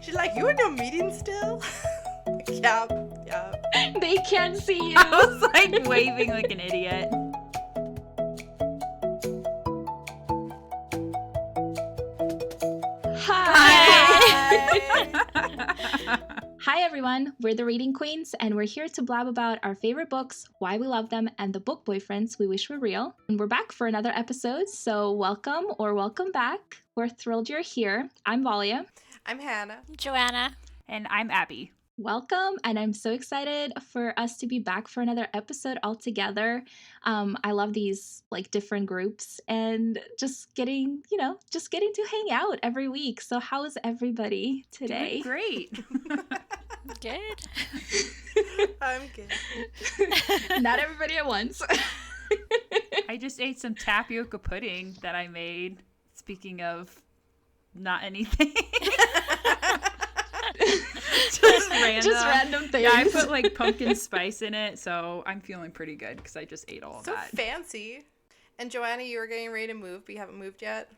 She's like, you in your meeting still? Yeah. They can't see you. I was like waving like an idiot. Hi everyone, we're the Reading Queens, and we're here to blab about our favorite books, why we love them, and the book boyfriends we wish were real. And we're back for another episode, so welcome or welcome back. We're thrilled you're here. I'm Valia. I'm Hanna. Joanna. And I'm Abby. Welcome, and I'm so excited for us to be back for another episode all together. I love these like different groups and just getting to hang out every week. So how is everybody today? Doing great. Good. I'm good. Not everybody at once. I just ate some tapioca pudding that I made. Speaking of not anything. Just random things. Yeah, I put like pumpkin spice in it, so I'm feeling pretty good because I just ate all of that. So fancy. And Joanna, you were getting ready to move, but you haven't moved yet?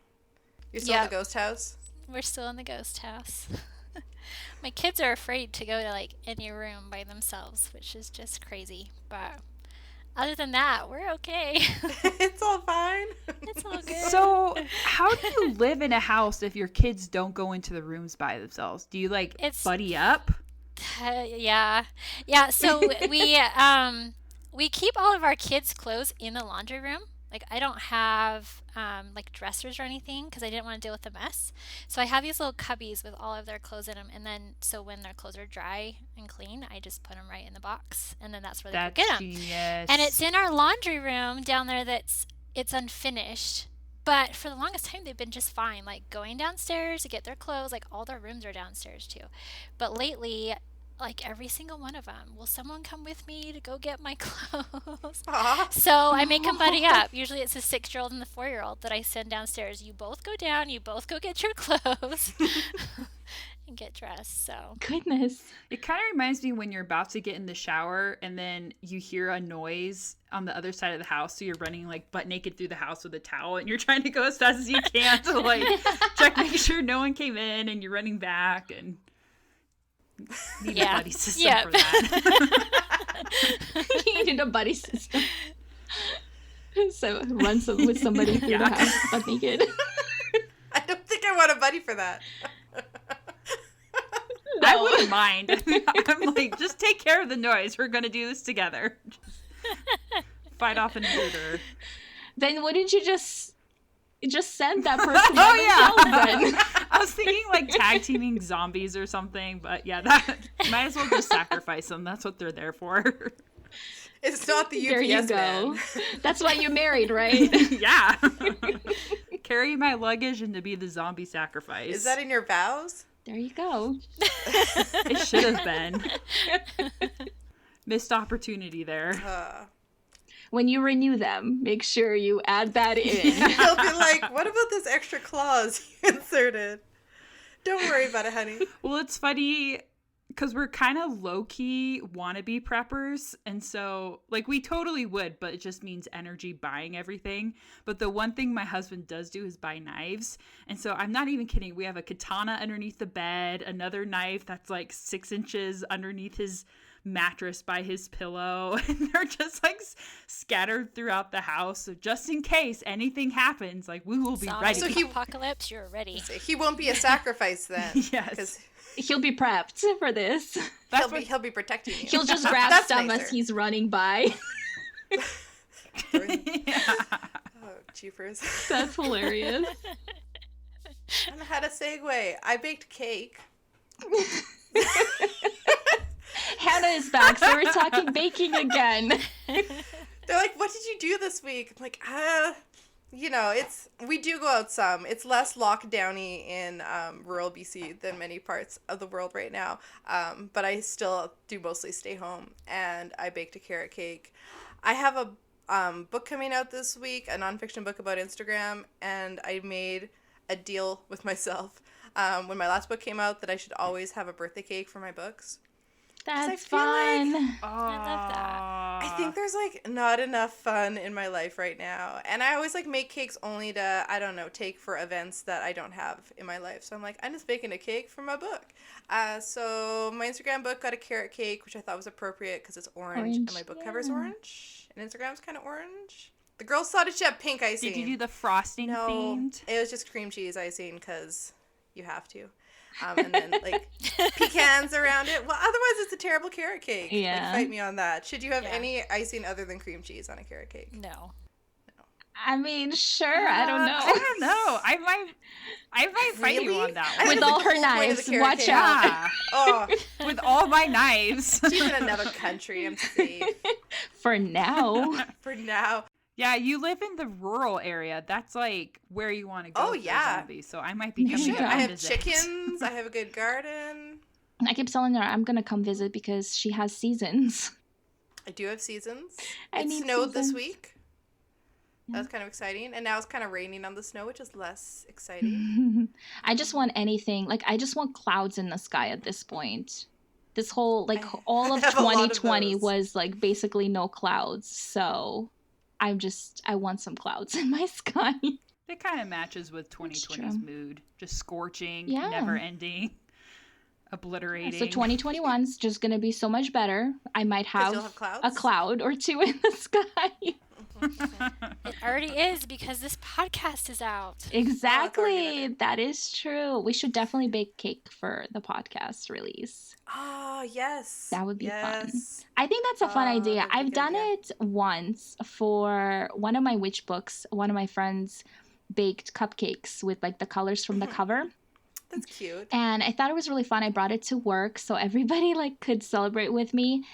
You're still in the ghost house? We're still in the ghost house. My kids are afraid to go to like any room by themselves, which is just crazy. But other than that, we're okay. It's all fine. It's all good. So, how do you live in a house if your kids don't go into the rooms by themselves? Do you like buddy up? Yeah. So we keep all of our kids' clothes in the laundry room. Like I don't have like dressers or anything because I didn't want to deal with the mess. So I have these little cubbies with all of their clothes in them, and then so when their clothes are dry and clean, I just put them right in the box, and then that's where they go get them. Genius. And it's in our laundry room down there it's unfinished. But for the longest time, they've been just fine, like going downstairs to get their clothes. Like all their rooms are downstairs too. But lately, like every single one of them, will someone come with me to go get my clothes? So I make them buddy up. Usually it's a 6-year-old and the 4-year-old that I send downstairs. You both go down, you both go get your clothes and get dressed. So Goodness. It kind of reminds me when you're about to get in the shower and then you hear a noise on the other side of the house. So you're running like butt naked through the house with a towel and you're trying to go as fast as you can to like make sure no one came in, and you're running back and need a buddy system for that. You need a buddy system. So run with somebody through the house butt naked. I don't think I want a buddy for that. No. I wouldn't mind. I'm like, just take care of the noise. We're going to do this together. Fight off an intruder. Then wouldn't you just send that person then? I was thinking like tag teaming zombies or something, but yeah, that might as well just sacrifice them. That's what they're there for. It's not the UPS There you go. man. That's why you married, right? Yeah. Carry my luggage and to be the zombie sacrifice. Is that in your vows? There you go. It should have been. Missed opportunity there. When you renew them, make sure you add that in. He'll be like, what about this extra clause you inserted? Don't worry about it, honey. Well, it's funny because we're kind of low-key wannabe preppers. And so, like, we totally would, but it just means energy buying everything. But the one thing my husband does do is buy knives. And so I'm not even kidding. We have a katana underneath the bed, another knife that's like 6 inches underneath his mattress by his pillow, and they're just like scattered throughout the house, so just in case anything happens, like we will be ready. So apocalypse, you're ready. He won't be a sacrifice then. Yes, he'll be prepped for this. He'll be protecting you. He'll just grab some as he's running by. Oh, jeepers. That's hilarious. I don't know how to segue. I baked cake. Hannah is back, so we're talking baking again. They're like, what did you do this week? I'm like, we do go out some. It's less lockdowny in rural BC than many parts of the world right now. But I still do mostly stay home, and I baked a carrot cake. I have a book coming out this week, a nonfiction book about Instagram, and I made a deal with myself when my last book came out that I should always have a birthday cake for my books. That's fun. I love that. I think there's like not enough fun in my life right now. And I always like make cakes only to, I don't know, take for events that I don't have in my life. So I'm like, I'm just making a cake for my book. So my Instagram book got a carrot cake, which I thought was appropriate because it's orange and my book cover's orange. And Instagram's kind of orange. The girls thought it should have pink icing. Did you do the frosting themed? It was just cream cheese icing because you have to. And then like pecans around it. Well, otherwise it's a terrible carrot cake. Yeah. Like, fight me on that. Should you have any icing other than cream cheese on a carrot cake? No. I mean, sure. I don't know. I don't know. I might fight you on that one. With all her knives, watch out. Oh, with all my knives. she's in another country. I'm safe. For now. For now. Yeah, you live in the rural area. That's like where you want to go. Oh, yeah. Zombies, so I might be coming should. up I to have visit. chickens. I have a good garden. I keep telling her I'm going to come visit because she has seasons. I do have seasons. I It need snowed this seasons. week. That was kind of exciting. And now it's kind of raining on the snow, which is less exciting. I just want anything. Like, I just want clouds in the sky at this point. This whole, like, all of have a lot of 2020 those. was, like, basically no clouds. So I want some clouds in my sky. It kind of matches with 2020's true. mood. Just scorching, Yeah. never ending, obliterating. So 2021's just going to be so much better. I might 'Cause you'll have have a clouds? cloud or two in the sky. It already is because this podcast is out. Exactly. That is true. We should definitely bake cake for the podcast release. Oh, yes. That would be fun. yes. I think that's a fun idea. that'd be a I've good done idea. it once for one of my witch books. One of my friends baked cupcakes with like the colors from the cover. That's cute. And I thought it was really fun. I brought it to work so everybody like could celebrate with me.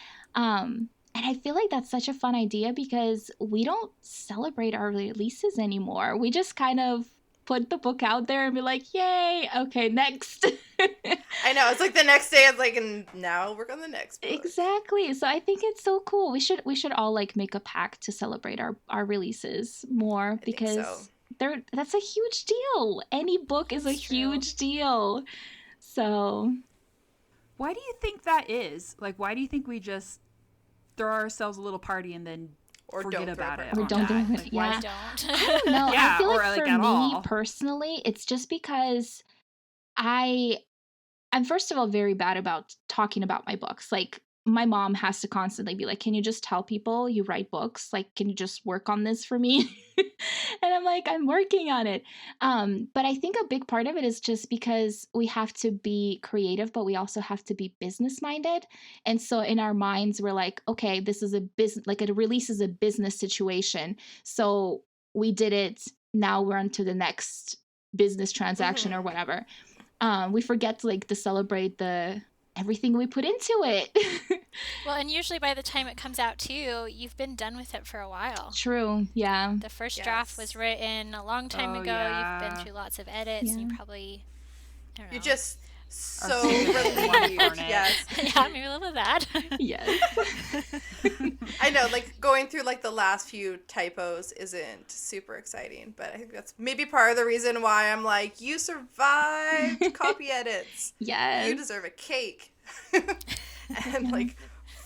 And I feel like that's such a fun idea because we don't celebrate our releases anymore. We just kind of put the book out there and be like, yay, okay, next. I know. It's like the next day, it's like, and now I'll work on the next book. Exactly. So I think it's so cool. We should all like make a pact to celebrate our releases more think because so. that's a huge deal. Any book is a It's true. huge deal. So Why do you think that is? Like, why do you think we just throw ourselves a little party and then Or forget don't throw about a it? party. Or on don't do that? it. Like, why- Yeah. Don't. I don't know. Yeah, I feel or, like like, for at me all. personally, it's just because I'm first of all very bad about talking about my books. Like my mom has to constantly be like, can you just tell people you write books? Like, can you just work on this for me? And I'm like, I'm working on it. But I think a big part of it is just because we have to be creative, but we also have to be business minded. And so in our minds, we're like, okay, this is a business, like a release is a business situation. So we did it. Now we're on to the next business transaction or whatever. We forget to celebrate everything we put into it. Well, and usually by the time it comes out too, you've been done with it for a while. True. Yeah. The first draft was written a long time Oh, ago. yeah. You've been through lots of edits, and you probably, I don't know. You're just so feelings relieved. on it. Yes. yeah, maybe a little bit of that. Yes. I know, like going through like the last few typos isn't super exciting, but I think that's maybe part of the reason why I'm like, you survived copy edits. Yes. You deserve a cake. And like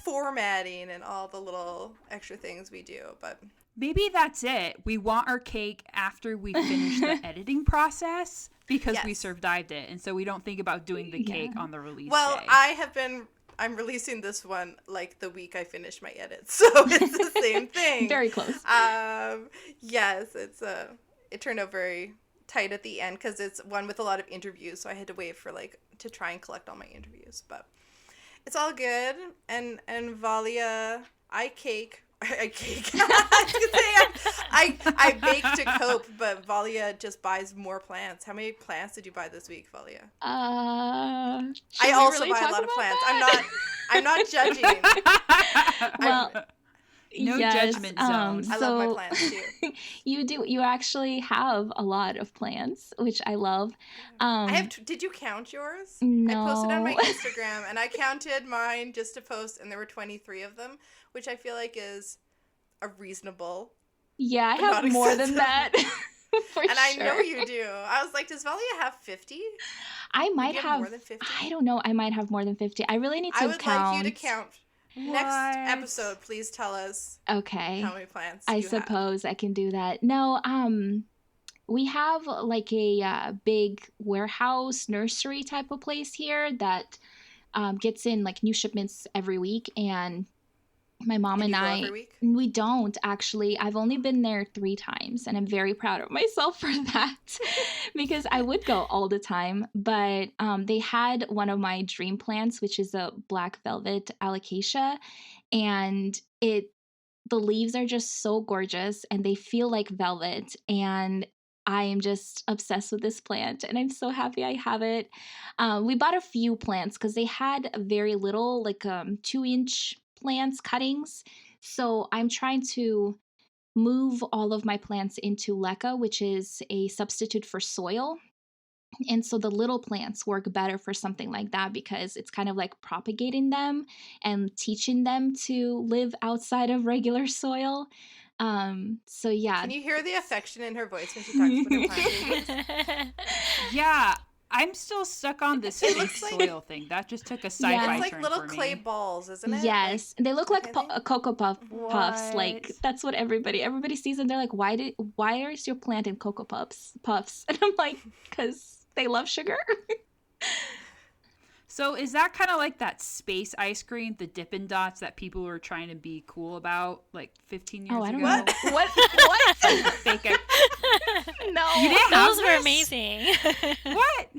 formatting and all the little extra things we do, but Maybe that's it. We want our cake after we finish the editing process because we Yes. survived it. And so we don't think about doing the cake on the release well, day. I'm releasing this one like the week I finish my edits, so it's the same thing. Very close. Yes, it turned out very tight at the end because it's one with a lot of interviews, so I had to wait for to try and collect all my interviews, but it's all good. And Valia, I bake to cope, but Valia just buys more plants. How many plants did you buy this week, Valia? Should I we also really buy a talk lot of about plants. that? I'm not judging. Well, No yes, judgment zone. I love my plants too. You actually have a lot of plants, which I love. I have. Did you count yours? No. I posted on my Instagram, and I counted mine just to post, and there were 23 of them, which I feel like is a reasonable. Yeah, I Not have more than excessive. that. For And sure. I know you do. I was like, does Valia have 50? I might you have have more than 50? I don't know. I might have more than 50. I really need to I would count. like you to count Next episode, please tell us Okay. how many plants I you have. suppose I can do that. No, we have like a big warehouse nursery type of place here that gets in like new shipments every week, and my mom And and you go I, every week? we don't actually. I've only been there 3 times, and I'm very proud of myself for that because I would go all the time. But they had one of my dream plants, which is a black velvet alocasia, and the leaves are just so gorgeous and they feel like velvet, and I am just obsessed with this plant and I'm so happy I have it. We bought a few plants because they had very little, like 2-inch plants cuttings, so I'm trying to move all of my plants into leca, which is a substitute for soil. And so the little plants work better for something like that because it's kind of like propagating them and teaching them to live outside of regular soil. So yeah. Can you hear the affection in her voice when she talks about her plant? Yeah, I'm still stuck on this It fake looks like- soil thing. That just took a sci-fi Yeah. It's like turn little for clay me. balls, isn't it? Yes, they look like I think- Cocoa Puffs. Like What? that's what everybody sees, and they're like, why is your plant in Cocoa Puffs? And I'm like, because they love sugar. So is that kind of like that space ice cream, the Dippin' Dots that people were trying to be cool about like 15 years ago? Oh, I don't know. What? Fake ice- No. You didn't have Those were this? amazing. What?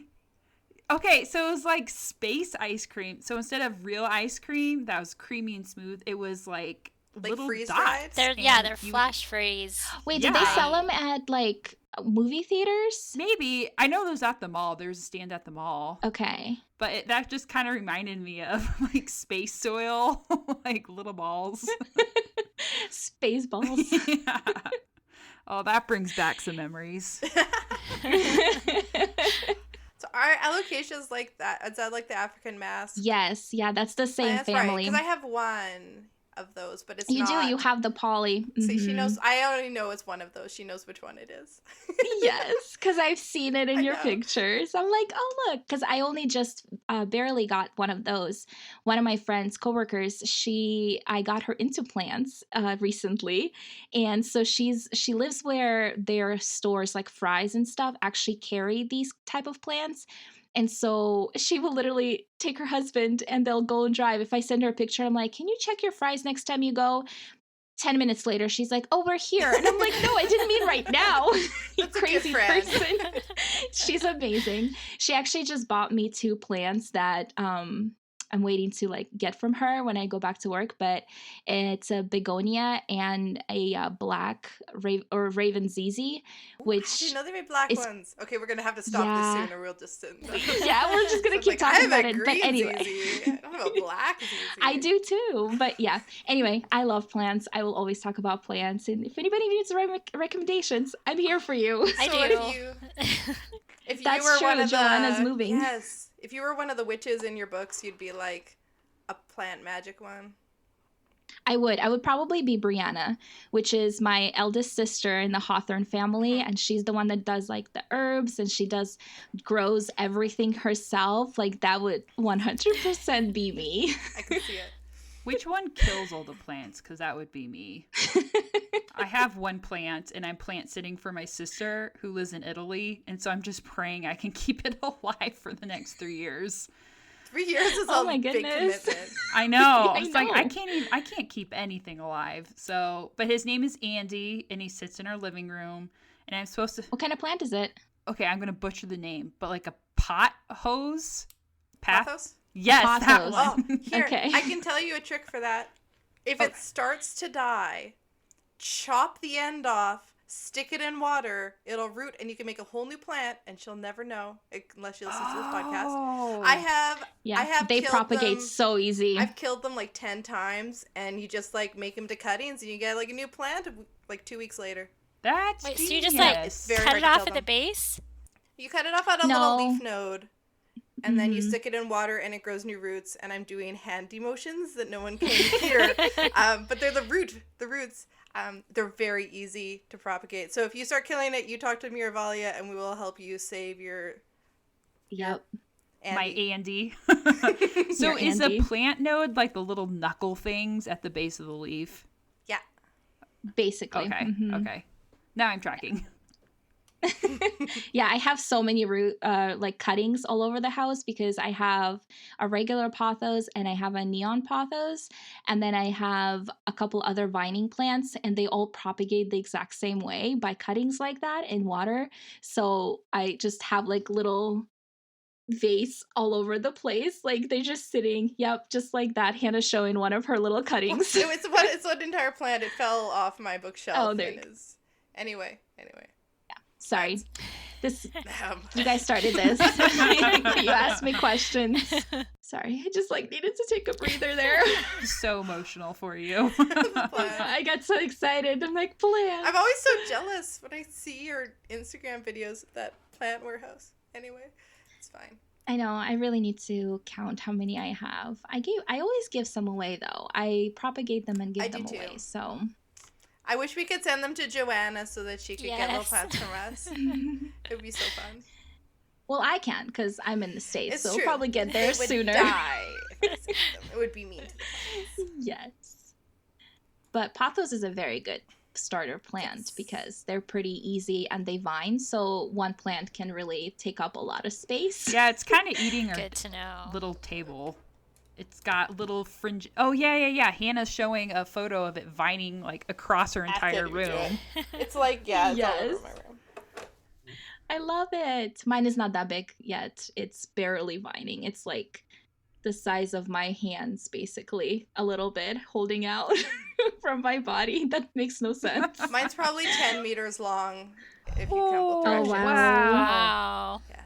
Okay, so it was like space ice cream. So instead of real ice cream that was creamy and smooth, it was like little freeze-dried? dots. They're and they're you- flash freeze. Wait, did they Yeah. sell them at like movie theaters? Maybe. I know there's at the mall. There's a stand at the mall. Okay. But that just kind of reminded me of like space soil, like little balls. Spaceballs. Yeah. Oh, that brings back some memories. So our alocasia is like that. Is that like the African mask? Yes, yeah, that's the same That's family. Because I have one of those, but it's You not. do. You have the poly. See, she Mhm. knows. I already know it's one of those. She knows which one it is. Yes, because I've seen it in I your know. pictures. I'm like, oh look, because I only just barely got one of those. One of my friends, coworkers, I got her into plants recently, and so she lives where their stores like Fry's and stuff actually carry these type of plants. And so she will literally take her husband and they'll go and drive. If I send her a picture, I'm like, can you check your Fry's next time you go? 10 minutes later, she's like, oh, we're here. And I'm like, no, I didn't mean right now. You That's a good crazy friend. person. She's amazing. She actually just bought me 2 plants that I'm waiting to like get from her when I go back to work. But it's a begonia and a black Raven ZZ, I which didn't know they made black is- ones. Okay, we're gonna have to stop Yeah. this soon, or we'll just. yeah, we're just gonna So keep like, talking I about have a it. But green anyway. ZZ. I don't have a black ZZ. I do too, but yeah. Anyway, I love plants. I will always talk about plants, and if anybody needs recommendations, I'm here for you. I So do. If you That's were true, one of Joanna's the moving. Yes, if you were one of the witches in your books, you'd be like a plant magic one. I would probably be Brianna, which is my eldest sister in the Hawthorne family, and she's the one that does like the herbs, and she grows everything herself. Like that would 100% be me. I can see it. Which one kills all the plants? Because that would be me. I have one plant, and I'm plant sitting for my sister who lives in Italy, and so I'm just praying I can keep it alive for the next 3 years. 3 years is Oh a my big goodness. commitment. I know. I It's like I know. can't keep anything alive. So, but his name is Andy, and he sits in our living room, and I'm supposed to. What kind of plant is it? Okay, I'm gonna butcher the name, but like a pot hose. Pathos? Yes, that Pothos. Oh, one. here, Okay. I can tell you a trick for that. If it starts to die, chop the end off, stick it in water, it'll root, and you can make a whole new plant, and she'll never know unless she listens to this podcast. Oh. I have Yeah, they killed propagate them. so easy. I've killed them like 10 times, and you just like make them to cuttings, and you get like a new plant like 2 weeks later. That's Wait, so genius. you just like It's very cut hard it to off kill at the them. base? You cut it off at a No. little leaf node, and then you Mhm. stick it in water, and it grows new roots. And I'm doing hand motions that no one can hear, but they're the roots. They're very easy to propagate. So if you start killing it, you talk to me or Valia, and we will help you save your Yep. My Andy. Andy. So Your is Andy. a plant node like the little knuckle things at the base of the leaf? Yeah. Basically. Okay. Mhm. Okay. Now I'm tracking. Yeah, I have so many root like cuttings all over the house because I have a regular pothos and I have a neon pothos, and then I have a couple other vining plants, and they all propagate the exact same way by cuttings like that in water. So I just have like little vase all over the place, like they're just sitting. Yep, just like that. Hannah's showing one of her little cuttings. It's an entire plant. It fell off my bookshelf. Oh, there and you go. is anyway. Sorry, this Um, you guys started this. You asked me questions. Sorry, I just like needed to take a breather there. So emotional for you. plant. I got so excited. I'm like, plant. I'm always so jealous when I see your Instagram videos of that plant warehouse. Anyway, it's fine. I know. I really need to count how many I have. I always give some away though. I propagate them and I give them do away. too. So I wish we could send them to Joanna so that she could get little Yes. plants from us. It would be so fun. well, I can because I'm in the States, It's so true. we'll probably get there It would sooner. die if I sent them. It would be mean to the plants. Yes. But pothos is a very good starter plant Yes. because they're pretty easy and they vine, so one plant can really take up a lot of space. Yeah, it's kind of eating our Good to know. little table. It's got little fringe. Oh, yeah. Hannah's showing a photo of it vining like across her entire After you do room. It's like, yeah, it's all Yes. over my room. I love it. Mine is not that big yet. It's barely vining. It's like the size of my hands, basically, a little bit, holding out from my body. That makes no sense. Mine's probably 10 meters long if you count Oh, both directions. wow. Wow. Yes.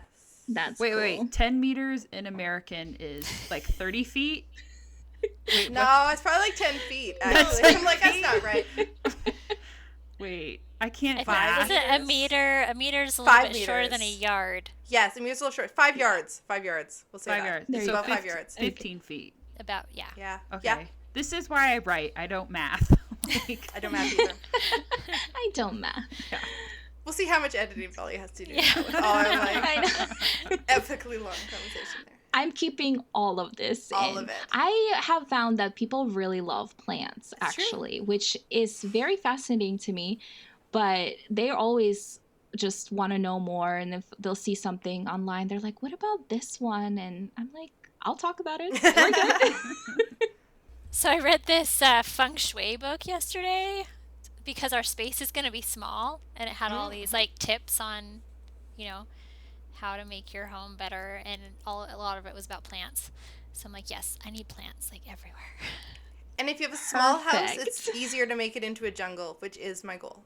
That's Wait. cool. 10 meters in American is like 30 feet? Wait, No, it's probably like 10 feet, That's actually. 10 I'm like, that's not right. Wait, I can't I think math. is it a meters? meter? A meter's a little 5 bit shorter than a meters. yard. Yes, I mean, it's a little short. 5 yards. 5 yards. We'll say 5 that. yards. There It's you about go. 5 yards. 15 feet. About yeah. Yeah. Okay. Yeah. This is why I write. I don't math. Like, I don't math either. I don't math. We'll see how much editing Valia has to do. Yeah. With all our, like, I know. epically long conversation there. I'm keeping all of this All in. of it. I have found that people really love plants, It's true. actually, which is very fascinating to me. But they always just want to know more. And if they'll see something online, they're like, what about this one? And I'm like, I'll talk about it. We're good. So I read this feng shui book yesterday because our space is going to be small, and it had all these like tips on, how to make your home better, and a lot of it was about plants. So I'm like, yes, I need plants like everywhere. And if you have a small house, Perfect. it's easier to make it into a jungle, which is my goal.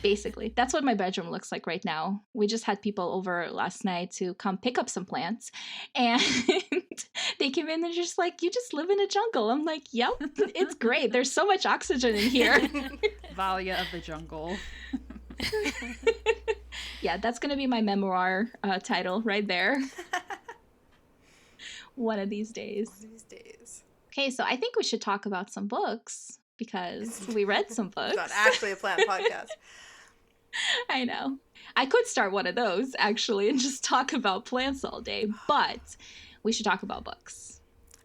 Basically, that's what my bedroom looks like right now. We just had people over last night to come pick up some plants, and they came in and just like, you just live in a jungle. I'm like, yep, it's great. There's so much oxygen in here. Valia of the jungle. Yeah, that's going to be my memoir title right there. One of these days. These days. Okay, so I think we should talk about some books because we read some books. It's not actually a plant podcast. I know. I could start one of those actually and just talk about plants all day, but we should talk about books.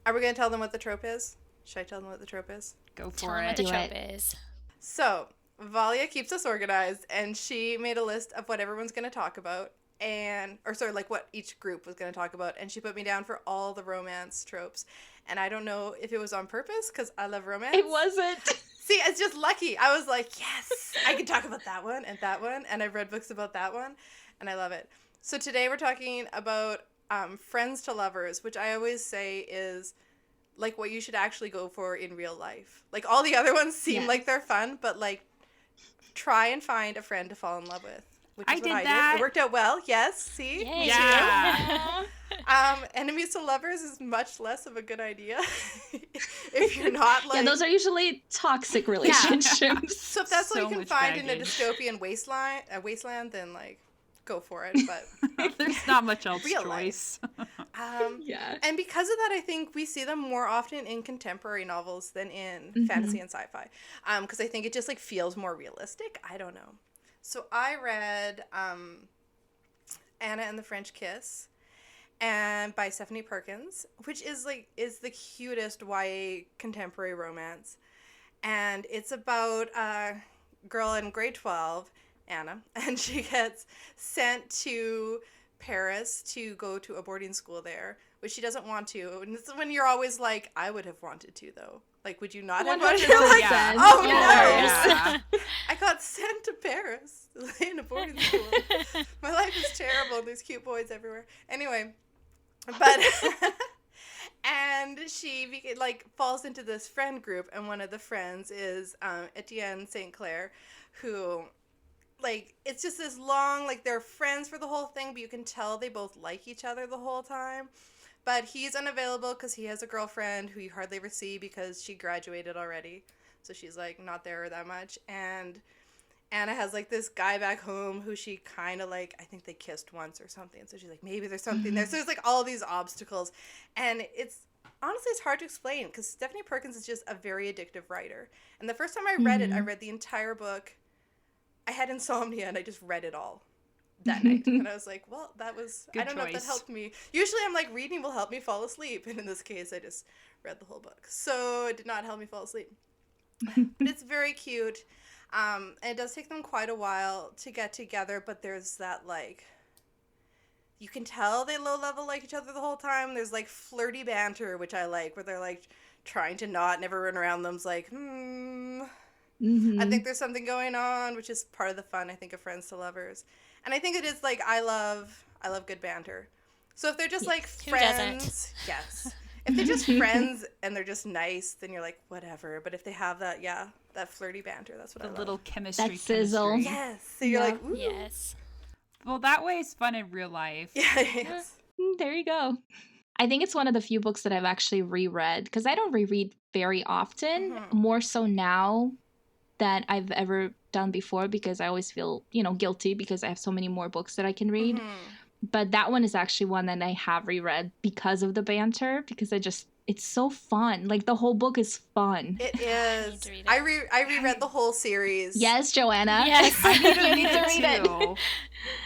Are we going to tell them what the trope is? Should I tell them what the trope is? Go Tell for them what it. the Do trope it. is. So, Valia keeps us organized, and she made a list of what everyone's going to talk about, like what each group was going to talk about, and she put me down for all the romance tropes. And I don't know if it was on purpose, because I love romance. It wasn't. See, it's just lucky. I was like, yes, I can talk about that one, and I've read books about that one, and I love it. So today we're talking about friends to lovers, which I always say is like what you should actually go for in real life. Like all the other ones seem Yes. like they're fun, but like try and find a friend to fall in love with. Which I is did what I that. did. It worked out well. Yes. See. Yay. Yeah. Enemies to lovers is much less of a good idea if you're not like. Yeah, those are usually toxic relationships. So if that's So what you can much find in a baggage. dystopian wasteland, then like go for it. But There's not much else Real choice. Yeah. and because of that, I think we see them more often in contemporary novels than in Mhm. fantasy and sci-fi. Because I think it just like feels more realistic. I don't know. So I read Anna and the French Kiss, and by Stephanie Perkins, which is the cutest YA contemporary romance. And it's about a girl in grade 12, Anna, and she gets sent to Paris to go to a boarding school there, which she doesn't want to. And this is when you're always like, I would have wanted to, though. Like, would you not have wanted to? Like, Yeah. oh, no. Yeah. I got sent to Paris in a boarding school. My life is terrible. There's cute boys everywhere. Anyway, but... And she falls into this friend group, and one of the friends is Etienne St. Clair, who, it's just this long, they're friends for the whole thing, but you can tell they both like each other the whole time. But he's unavailable because he has a girlfriend who you hardly ever see because she graduated already. So she's, not there that much. And Anna has, this guy back home who she kind of, I think they kissed once or something. So she's like, maybe there's something there. So there's, all these obstacles. And honestly, it's hard to explain because Stephanie Perkins is just a very addictive writer. And the first time I read it, I read the entire book. I had insomnia, and I just read it all that night. And I was like, well, that was, Good I don't know if that choice. helped me. Usually I'm like, reading will help me fall asleep. And in this case, I just read the whole book. So it did not help me fall asleep. But it's very cute. And it does take them quite a while to get together, but there's that, you can tell they low-level like each other the whole time. There's, flirty banter, which I like, where they're, trying to not and everyone around them's like, I think there's something going on, which is part of the fun, I think, of Friends to Lovers. And I think it is, I love good banter. So if they're just, Who friends, doesn't? yes. If they're just friends and they're just nice, then you're like, whatever. But if they have that, that flirty banter, that's what I The love. little chemistry. That sizzle. Yes. So you're like, ooh. Yes. Well, that way is fun in real life. Yeah, yes. There you go. I think it's one of the few books that I've actually reread because I don't reread very often, more so now than I've ever done before because I always feel, guilty because I have so many more books that I can read. But that one is actually one that I have reread because of the banter because it's so fun. The whole book is fun. It I is. need to read it. I reread the whole series. Yes, Joanna. Yes. I need to You read need to read it. too.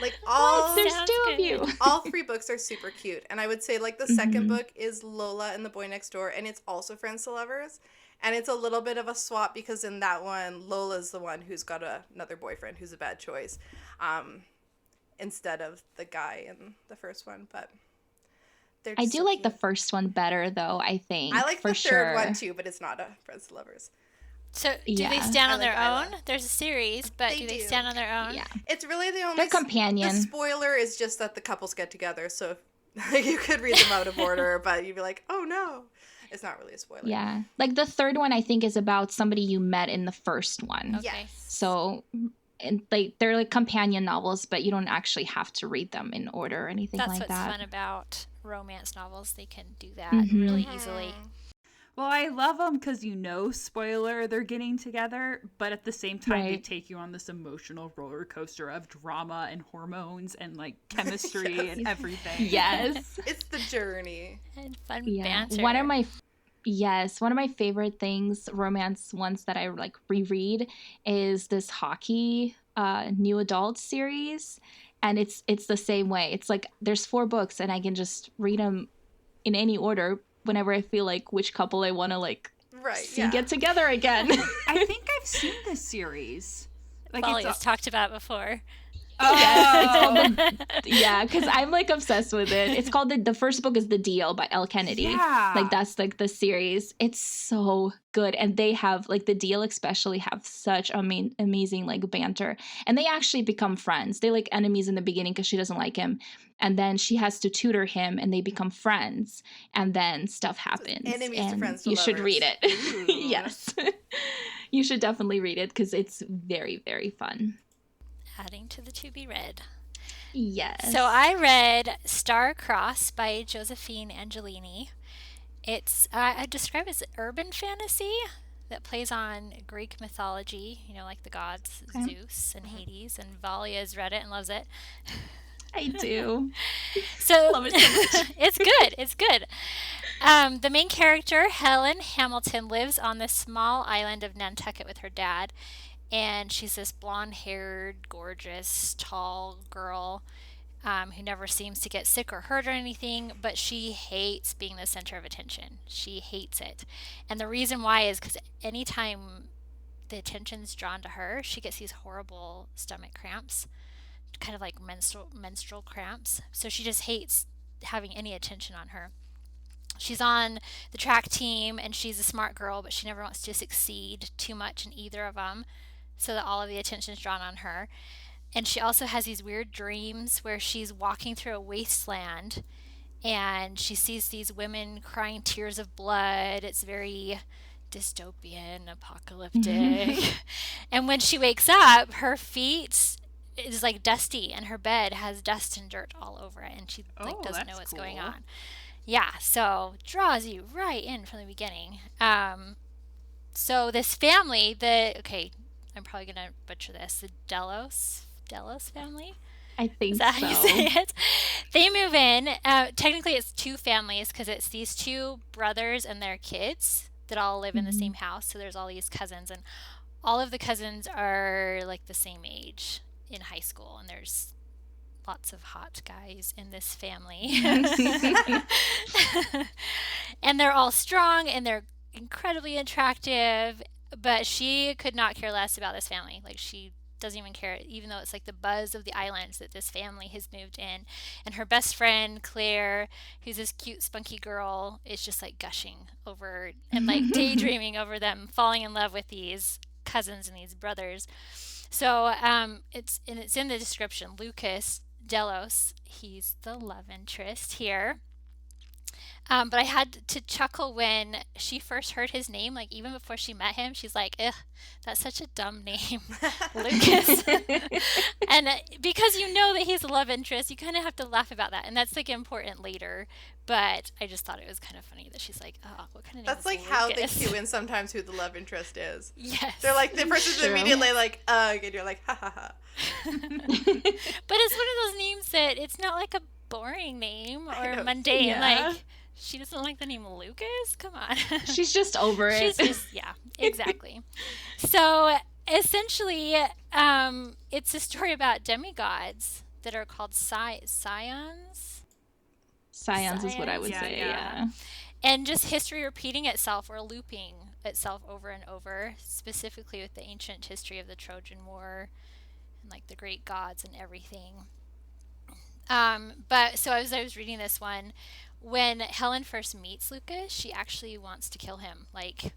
There's Sounds two of good. you. All 3 books are super cute. And I would say the second book is Lola and the Boy Next Door, and it's also Friends to Lovers. And it's a little bit of a swap because in that one, Lola's the one who's got another boyfriend who's a bad choice. Instead of the guy in the first one, but they're I just do so like the cute. first one better, though, I think. I like for the third sure. one too, but it's not a Friends to Lovers. So do Yeah. they stand I on like their Isla. own? There's a series, but They do they do. stand on their own? Yeah. It's really the only They're companion. The spoiler is just that the couples get together, so you could read them out of order, but you'd be like, oh no. It's not really a spoiler. Yeah. The third one, I think, is about somebody you met in the first one. Okay. Yes. So, and they're companion novels, but you don't actually have to read them in order or anything That's like what's that. fun about romance novels. They can do that Mhm. really easily. Well, I love them because spoiler, they're getting together, but at the same time, they Right. take you on this emotional roller coaster of drama and hormones and chemistry and everything. Yes. It's the journey. And fun Yeah. banter. One of my favorite things, romance ones that I reread is this hockey new adult series. And it's the same way. It's there's 4 books and I can just read them in any order whenever I feel which couple I want to Right, see yeah. get together again. I think I've seen this series. Valia's talked about before. Yeah, because I'm obsessed with it. It's called the first book is The Deal by Elle Kennedy. Yeah. That's the series. It's so good, and they have The Deal especially have such amazing banter, and they actually become friends. They enemies in the beginning because she doesn't like him, and then she has to tutor him, and they become friends, and then stuff happens. enemies to and friends to you should lovers. read it. Ooh. Yes, you should definitely read it because it's very, very fun. Adding to the to be read. Yes. So I read Starcrossed by Josephine Angelini. It's I describe it as urban fantasy that plays on Greek mythology, like the gods Okay. Zeus and Hades, and Valia has read it and loves it. I do. So Love it so much. it's good. It's good. The main character, Helen Hamilton, lives on the small island of Nantucket with her dad. And she's this blonde-haired, gorgeous, tall girl. who never seems to get sick or hurt or anything, but she hates being the center of attention. She hates it. And the reason why is because anytime the attention's drawn to her, she gets these horrible stomach cramps, kind of like menstrual cramps. So she just hates having any attention on her. She's on the track team and she's a smart girl, but she never wants to succeed too much in either of them so that all of the attention is drawn on her. And she also has these weird dreams where she's walking through a wasteland and she sees these women crying tears of blood. It's very dystopian, apocalyptic. And when she wakes up, her feet is like dusty and her bed has dust and dirt all over it and she like doesn't know what's going on. Yeah, so draws you right in from the beginning. So this family, I'm probably gonna butcher this. The Delos family. I think Is that so. how you say it? They move in. Technically, it's two families because it's these two brothers and their kids that all live in the same house. So there's all these cousins, and all of the cousins are like the same age in high school, and there's lots of hot guys in this family. And they're all strong and they're incredibly attractive, but she could not care less about this family. Like, she doesn't even care, even though it's like the buzz of the islands that this family has moved in. And her best friend, Claire, who's this cute, spunky girl, is just like gushing over and like daydreaming over them, falling in love with these cousins and these brothers. So it's in the description. Lucas Delos, he's the love interest here. But I had to chuckle when she first heard his name, like even before she met him, she's like, ugh, that's such a dumb name, Lucas. And because you know that he's a love interest, you kind of have to laugh about that. And that's like important later. But I just thought it was kind of funny that she's like, oh, what kind of name That's is like Lucas? how they cue in sometimes who the love interest is. Yes. They're like, the person's True. immediately like, ugh, and you're like, ha ha ha. But it's one of those names that it's not like a boring name or mundane. Yeah. Like, she doesn't like the name Lucas? Come on. She's just over it. She's just, yeah, exactly. So essentially, it's a story about demigods that are called scions. Scions is what I would Yeah, say, yeah. yeah. And just history repeating itself or looping itself over and over, specifically with the ancient history of the Trojan War and like the great gods and everything. But so as I was reading this one, when Helen first meets Lucas, she actually wants to kill him, like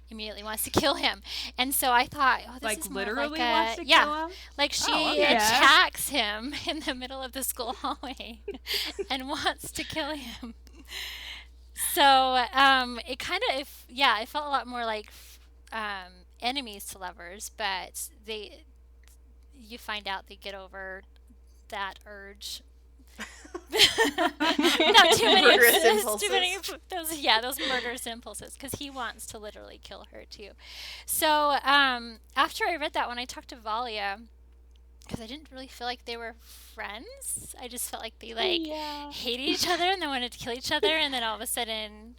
immediately wants to kill him. And so I thought, oh, this Like is more literally like wants to yeah, kill him? like she Oh, okay. attacks him in the middle of the school hallway and wants to kill him. So it kind of, it felt a lot more like enemies to lovers, but you find out they get over that urge. Not too many Murderous impulses. those murderous impulses, because he wants to literally kill her too. So after I read that one, I talked to Valia, because I didn't really feel like they were friends. I just felt like they hated each other and they wanted to kill each other, and then all of a sudden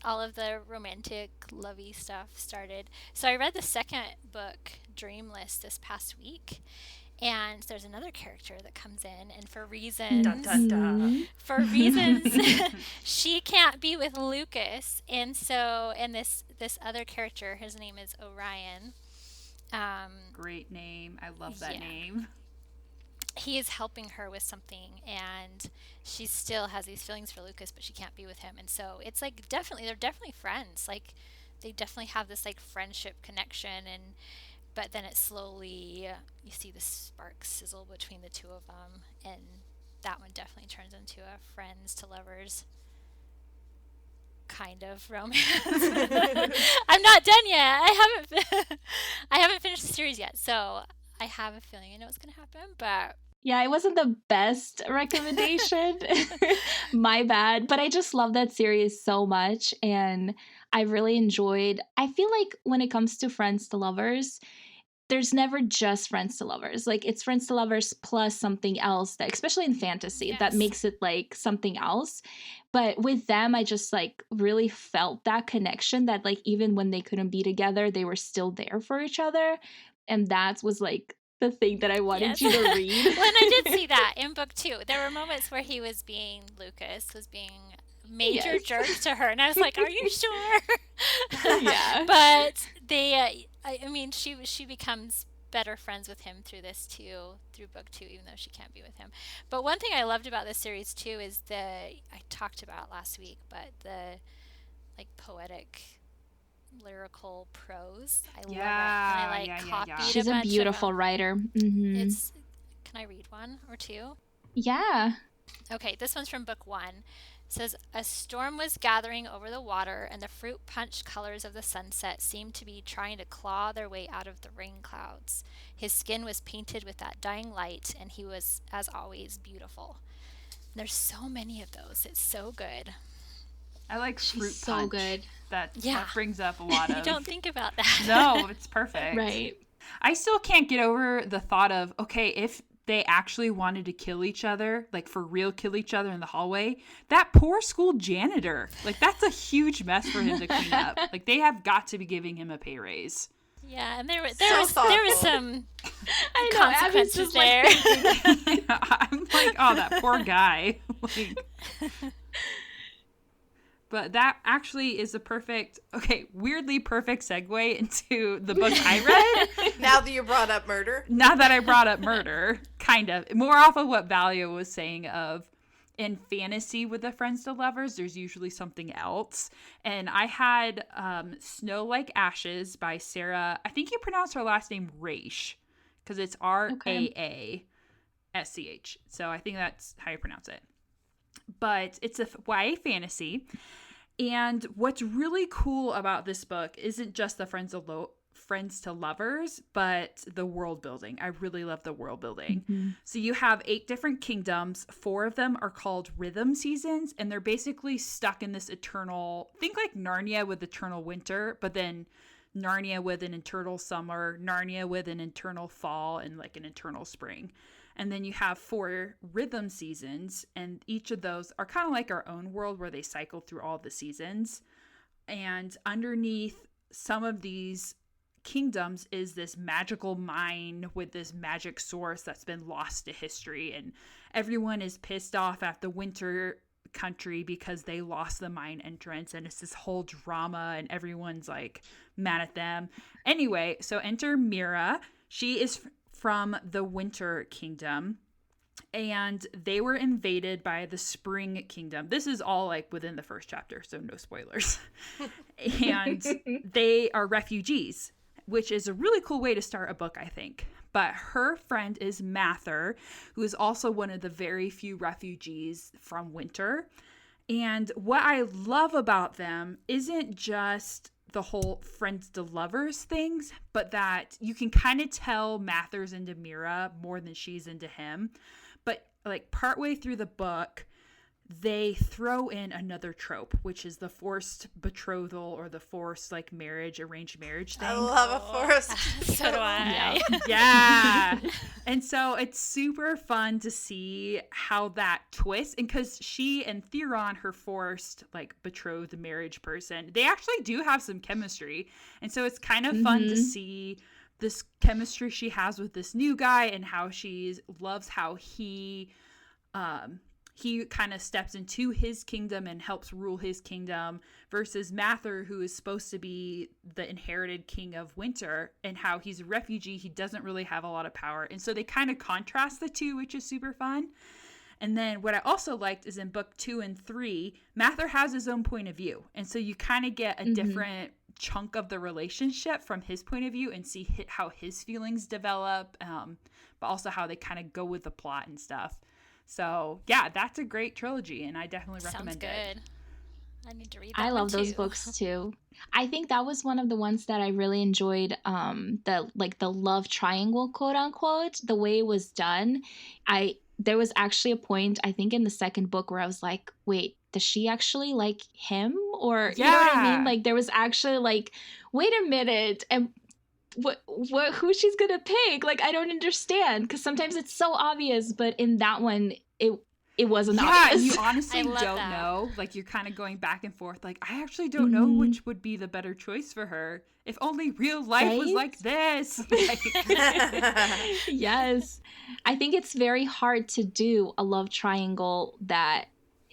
all of the romantic lovey stuff started. So I read the second book, Dreamless, this past week. And there's another character that comes in, and for reasons, she can't be with Lucas, and this other character, his name is Orion. Great name. I love that name. He is helping her with something, and she still has these feelings for Lucas, but she can't be with him, and so it's like they're definitely friends. Like, they definitely have this like friendship connection, but then it slowly, you see the sparks sizzle between the two of them, and that one definitely turns into a friends to lovers kind of romance. I'm not done yet. I haven't finished the series yet, so I have a feeling I know what's gonna happen, but Yeah, it wasn't the best recommendation. My bad. But I just love that series so much. And I really enjoyed. I feel like when it comes to friends to lovers, there's never just friends to lovers. Like, it's friends to lovers plus something else that, especially in fantasy, that Yes. makes it like something else. But with them, I just like really felt that connection that like even when they couldn't be together, they were still there for each other. And that was like the thing that I wanted Yes. you to read. Well, and I did see that in book 2. There were moments where Lucas was being a major Yes. jerk to her, and I was like, "Are you sure?" Yeah. But I mean, she becomes better friends with him through this too, through book 2, even though she can't be with him. But one thing I loved about this series too is I talked about last week, but the like poetic lyrical prose. I love it. And I copied She's a a bunch of beautiful them. writer. Mm-hmm. Can I read one or two? Yeah. Okay, this one's from book 1. It says, a storm was gathering over the water, and the fruit punch colors of the sunset seemed to be trying to claw their way out of the rain clouds. His skin was painted with that dying light, and he was, as always, beautiful. And there's so many of those. It's so good. I like fruit She's so punch. good. That brings up a lot of... You don't think about that. No, it's perfect. Right. I still can't get over the thought of, okay, if they actually wanted to kill each other, like for real kill each other in the hallway, that poor school janitor, like that's a huge mess for him to clean up. Like they have got to be giving him a pay raise. Yeah, and there was some consequences there. I'm like, oh, that poor guy. Like... But that actually is a weirdly perfect segue into the book I read. Now that you brought up murder. Now that I brought up murder, kind of. More off of what Valia was saying of in fantasy with the friends to lovers, there's usually something else. And I had Snow Like Ashes by Sara. I think you pronounce her last name Raasch because it's Raasch. So I think that's how you pronounce it. But it's a YA fantasy. And what's really cool about this book isn't just the friends to lovers, but the world building. I really love the world building. Mm-hmm. So you have 8 different kingdoms. 4 of them are called rhythm seasons, and they're basically stuck in this eternal, think like Narnia with eternal winter, but then Narnia with an eternal summer, Narnia with an eternal fall, and like an eternal spring. And then you have 4 rhythm seasons, and each of those are kind of like our own world where they cycle through all the seasons. And underneath some of these kingdoms is this magical mine with this magic source that's been lost to history. And everyone is pissed off at the winter country because they lost the mine entrance. And it's this whole drama, and everyone's like mad at them. Anyway, so enter Mira. She is from the Winter Kingdom, and they were invaded by the Spring Kingdom. This is all like within the first chapter, so no spoilers. And they are refugees, which is a really cool way to start a book, I think. But her friend is Mather, who is also one of the very few refugees from Winter. And what I love about them isn't just the whole friends to lovers things, but that you can kind of tell Mather's into Mira more than she's into him. But like partway through the book, they throw in another trope, which is the forced betrothal or the forced like arranged marriage thing. I love a forced. So do I. Yeah. And so it's super fun to see how that twists. And because she and Theron, her forced like betrothed marriage person, they actually do have some chemistry. And so it's kind of fun to see this chemistry she has with this new guy and how she loves how he kind of steps into his kingdom and helps rule his kingdom versus Mather, who is supposed to be the inherited king of Winter, and how he's a refugee. He doesn't really have a lot of power. And so they kind of contrast the two, which is super fun. And then what I also liked is in book 2 and 3, Mather has his own point of view. And so you kind of get a different chunk of the relationship from his point of view and see how his feelings develop, but also how they kind of go with the plot and stuff. So, yeah, that's a great trilogy, and I definitely recommend it. Sounds good. I need to read that I love those too. books, too. I think that was one of the ones that I really enjoyed, the love triangle, quote unquote, the way it was done. There was actually a point, I think, in the second book where I was like, wait, does she actually like him? Or, you know what I mean? Like, there was actually like, wait a minute, and who she's gonna pick? Like, I don't understand, because sometimes it's so obvious, but in that one it it wasn't Yeah, obvious. you honestly I love don't that. know. Like, you're kind of going back and forth. Like, I actually don't know which would be the better choice for her. If only real life was Right? like this. Like, Yes. I think it's very hard to do a love triangle that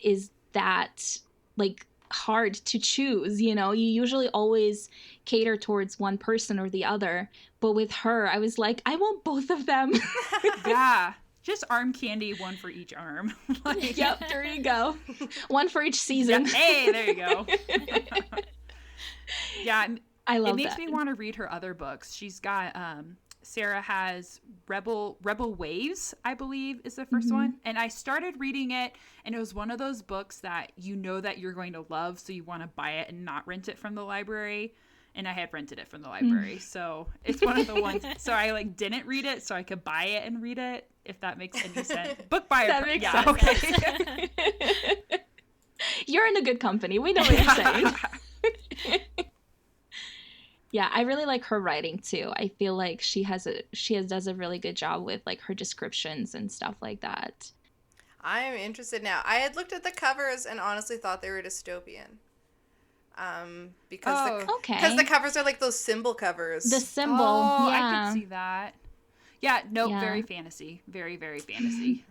is that like hard to choose, you know? You usually always cater towards one person or the other, but with her, I was like, I want both of them. yeah. Just arm candy, one for each arm. Like, Yep, there you go. One for each season. yeah, hey, there you go. Yeah, I love it makes that. me want to read her other books. She's got Sara has Rebel Waves, I believe, is the 1st one. And I started reading it, and it was one of those books that you know that you're going to love, so you want to buy it and not rent it from the library. And I had rented it from the library, so it's one of the ones. So I like didn't read it, so I could buy it and read it, if that makes any sense. Book buyer, That makes yeah, sense. okay. You're in a good company. We know what you're saying. Yeah, I really like her writing too. I feel like she does a really good job with like her descriptions and stuff like that. I'm interested now. I had looked at the covers and honestly thought they were dystopian. Because Okay. the covers are like those symbol covers. The symbol, Oh, yeah. I could see that. Yeah, no, Yeah. very fantasy. Very, very fantasy.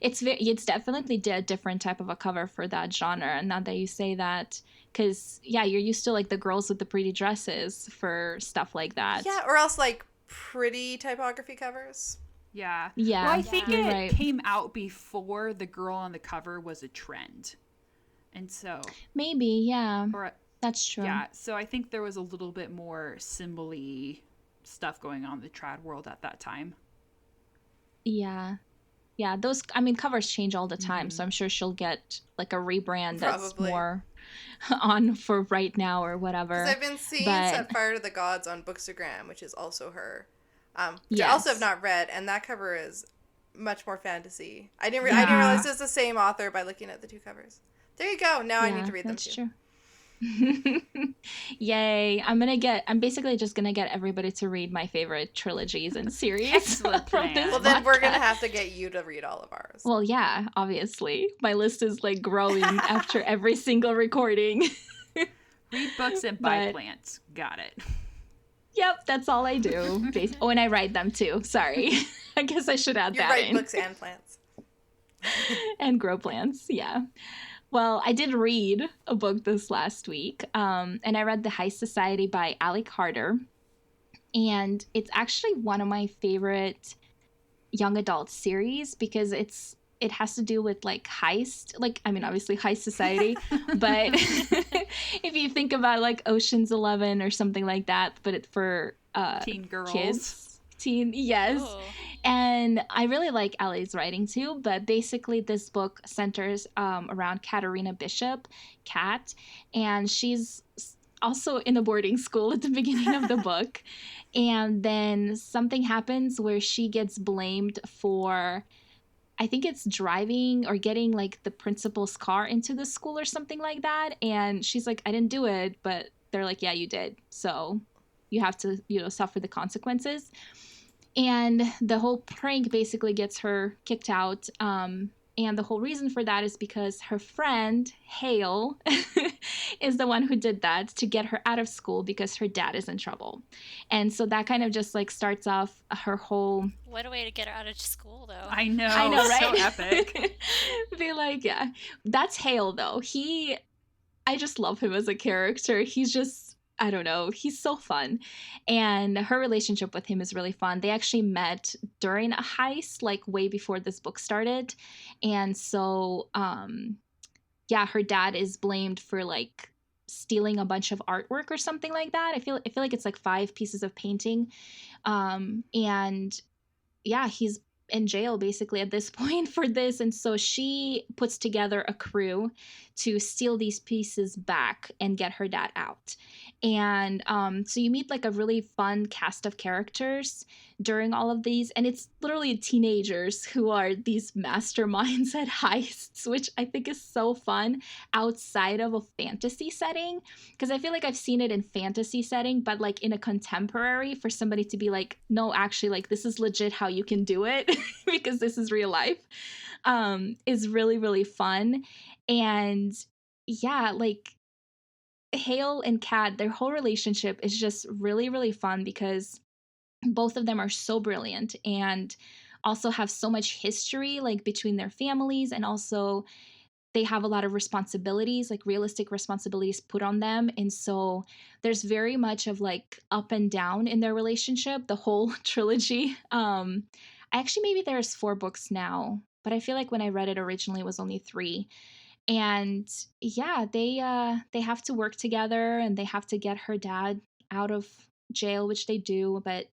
It's definitely a different type of a cover for that genre. And now that you say that, because yeah, you're used to like the girls with the pretty dresses for stuff like that. Yeah, or else like pretty typography covers. Yeah. Yeah, Well, I think you're it right. came out before the girl on the cover was a trend. And so, Maybe, yeah, or that's true. yeah, so I think there was a little bit more symbol-y stuff going on in the trad world at that time. Yeah. Yeah, those, I mean, covers change all the time, so I'm sure she'll get like a rebrand that's Probably. more on for right now or whatever. Because I've been seeing But- Set Fire to the Gods on Bookstagram, which is also her. Which I also have not read, and that cover is much more fantasy. I didn't Yeah. realize it's the same author by looking at the two covers. There you go. Now I need to read them that's too. true. Yay. I'm basically just gonna get everybody to read my favorite trilogies and series. Excellent from plan. this Well, then we're going to podcast. have to get you to read all of ours. Well, yeah, obviously. My list is like growing after every single recording. Read books and buy But- plants. Got it. Yep, that's all I do. Oh, and I write them too. Sorry. I guess I should add You that write in. books and plants. And grow plants. Yeah. Well, I did read a book this last week, and I read The Heist Society by Ali Carter. And it's actually one of my favorite young adult series because it has to do with like heist, like, I mean, obviously Heist Society, but if you think about like Ocean's 11 or something like that, but it's for Teen girls. kids. Yes. Oh. And I really like Ali's writing too, but basically this book centers around Katerina Bishop, Kat, and she's also in a boarding school at the beginning of the book. And then something happens where she gets blamed for, I think it's driving or getting like the principal's car into the school or something like that. And she's like, I didn't do it, but they're like, yeah, you did. So you have to, suffer the consequences. And the whole prank basically gets her kicked out. And the whole reason for that is because her friend, Hale, is the one who did that to get her out of school because her dad is in trouble. And so that kind of just like starts off her whole... What a way to get her out of school, though. I know, right? so epic. Be like, yeah. That's Hale, though. I just love him as a character. He's just... I don't know. He's so fun. And her relationship with him is really fun. They actually met during a heist, like way before this book started. And so, her dad is blamed for like stealing a bunch of artwork or something like that. I feel like it's like 5 pieces of painting. And yeah, he's in jail basically at this point for this. And so she puts together a crew to steal these pieces back and get her dad out. And so you meet like a really fun cast of characters during all of these, and it's literally teenagers who are these masterminds at heists, which I think is so fun outside of a fantasy setting, because I feel like I've seen it in fantasy setting, but like in a contemporary, for somebody to be like, no, actually, like this is legit how you can do it because this is real life, is really, really fun. And yeah, like Hale and Kat, their whole relationship is just really, really fun because both of them are so brilliant and also have so much history like between their families, and also they have a lot of responsibilities, like realistic responsibilities put on them. And so there's very much of like up and down in their relationship, the whole trilogy. Actually, maybe there's 4 books now, but I feel like when I read it originally it was only 3. And yeah, they have to work together, and they have to get her dad out of jail, which they do. But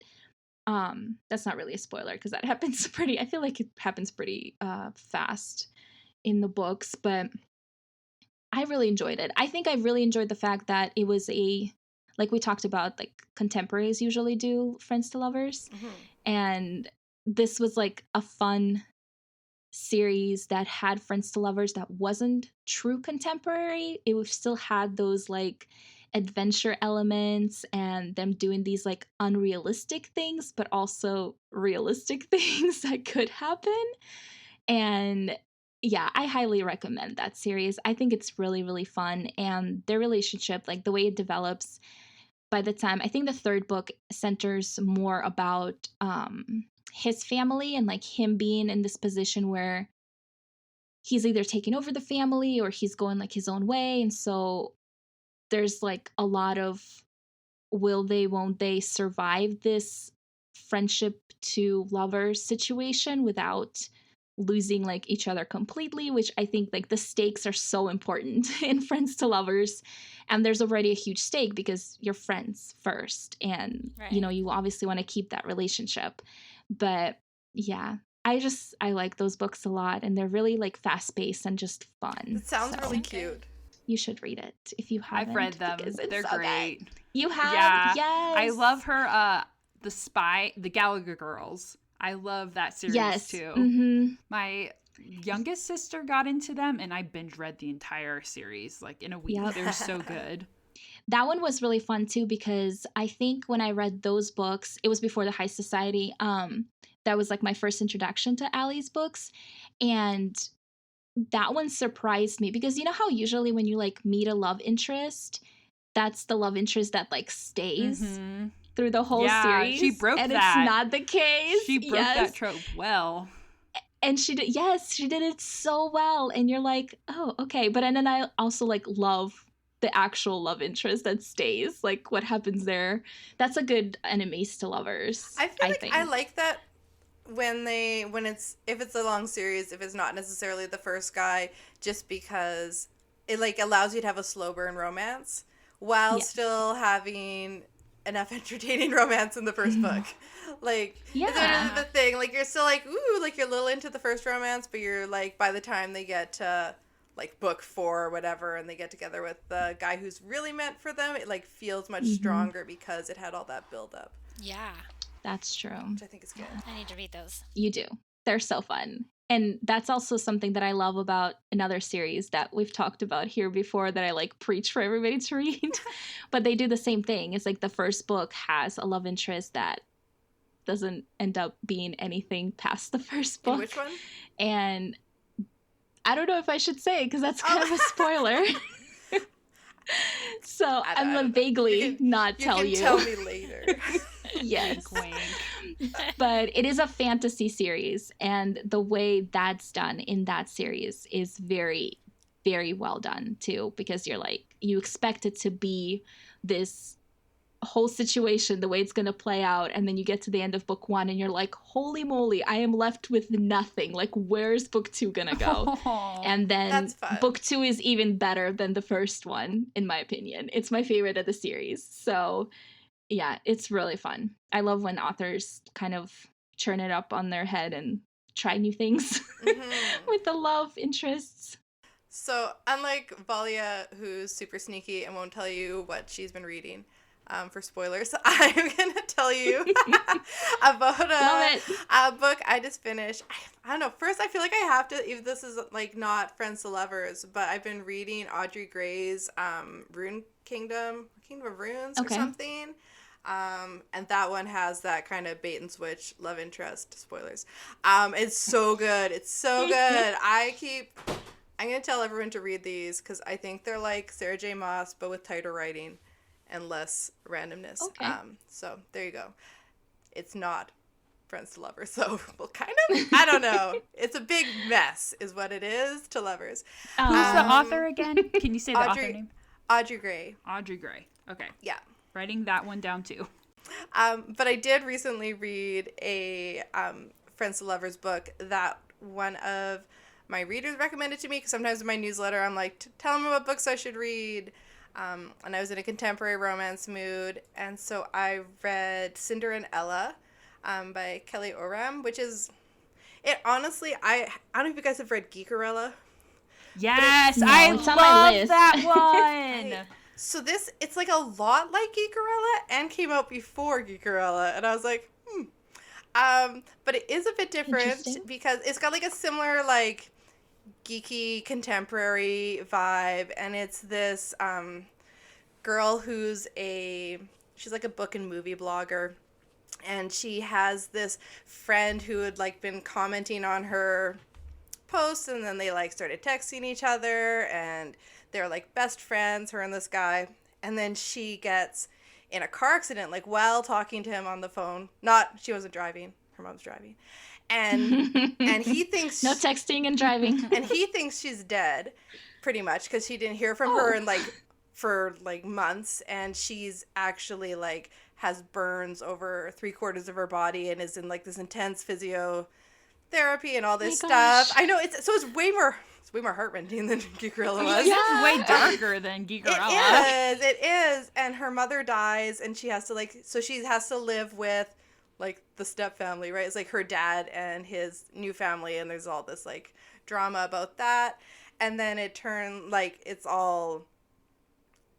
that's not really a spoiler because that happens pretty, I feel like it happens pretty fast in the books. But I really enjoyed it. I think I really enjoyed the fact that it was a, like we talked about, like contemporaries usually do friends to lovers, and this was like a fun series that had friends to lovers that wasn't true contemporary. It still had those like adventure elements and them doing these like unrealistic things, but also realistic things that could happen. And yeah, I highly recommend that series. I think it's really, really fun. And their relationship, like the way it develops, by the time, I think the 3rd book centers more about his family and like him being in this position where he's either taking over the family or he's going like his own way. And so there's like a lot of will they, won't they survive this friendship to lovers situation without losing like each other completely, which I think like the stakes are so important in friends to lovers. And there's already a huge stake because you're friends first, and you know, you obviously want to keep that relationship. But yeah, I like those books a lot, and they're really like fast paced and just fun. It sounds really cute. You should read it if you haven't. I've read them. They're so great. Good. You have? Yeah. Yes. I love her, the Gallagher Girls. I love that series too. Mm-hmm. My youngest sister got into them, and I binge read the entire series like in a week. Yep. They're so good. That one was really fun too, because I think when I read those books, it was before the Heist Society. That was like my first introduction to Allie's books. And that one surprised me because you know how usually when you like meet a love interest, that's the love interest that like stays through the whole series. She broke and that. It's not the case. She broke that trope well. And she did it so well. And you're like, oh, okay. But and then I also like love the actual love interest that stays. Like what happens there. That's a good enemies to lovers. I feel like I like that if it's a long series, if it's not necessarily the first guy, just because it like allows you to have a slow burn romance while still having enough entertaining romance in the first book. Like, it's the thing. Like, you're still like, ooh, like you're a little into the first romance, but you're like, by the time they get to like book 4 or whatever, and they get together with the guy who's really meant for them, it like feels much stronger because it had all that build up. Yeah. That's true. Which I think is good. I need to read those. You do. They're so fun. And that's also something that I love about another series that we've talked about here before that I like preach for everybody to read. But they do the same thing. It's like the first book has a love interest that doesn't end up being anything past the first book. In which one? And I don't know if I should say it because that's kind of a spoiler. So I'm going to vaguely not tell you. You can tell me later. Yes. Wink. But it is a fantasy series, and the way that's done in that series is very, very well done too, because you're like, you expect it to be this whole situation, the way it's going to play out, and then you get to the end of book 1 and you're like, holy moly, I am left with nothing. Like, where's book 2 going to go? And then book 2 is even better than the first one, in my opinion. It's my favorite of the series. So yeah, it's really fun. I love when authors kind of churn it up on their head and try new things with the love interests. So, unlike Valia, who's super sneaky and won't tell you what she's been reading, for spoilers, I'm going to tell you about a book I just finished. I don't know. First, I feel like I have to, if this is like not Friends to Lovers, but I've been reading Audrey Gray's Rune Kingdom of Runes or something. And that one has that kind of bait and switch love interest. Spoilers. It's so good. It's so good. I'm going to tell everyone to read these because I think they're like Sarah J. Maas, but with tighter writing and less randomness. Okay. So there you go. It's not Friends to Lovers, so well, kind of. I don't know. It's a big mess, is what it is to lovers. Who's the author again? Can you say the author name? Audrey Gray. Audrey Gray. Okay. Yeah. Writing that one down too. But I did recently read a Friends to Lovers book that one of my readers recommended to me, because sometimes in my newsletter I'm like, tell them what books I should read. And I was in a contemporary romance mood, and so I read Cinder and Ella by Kelly Oram, which is, it honestly, I don't know if you guys have read Geekerella. Yes, No, I it's on my love list. that one. So it's like a lot like Geekerella and came out before Geekerella, and I was like, but it is a bit different because it's got like a similar like geeky contemporary vibe, and it's this girl who's she's like a book and movie blogger, and she has this friend who had like been commenting on her posts, and then they like started texting each other, and they're like best friends, her and this guy, and then she gets in a car accident like while talking to him on the phone. She wasn't driving, her mom's driving, and he thinks no texting and driving. and he thinks she's dead, pretty much, because he didn't hear from her in like for like months, and she's actually like has burns over 3/4 of her body and is in like this intense physiotherapy and all this stuff. I know it's way more heartrending than Geekerella was. Yeah. Way darker than Geekerella. It is, and her mother dies, and she has to live with like the step family, right? It's like her dad and his new family, and there's all this like drama about that, and then it's all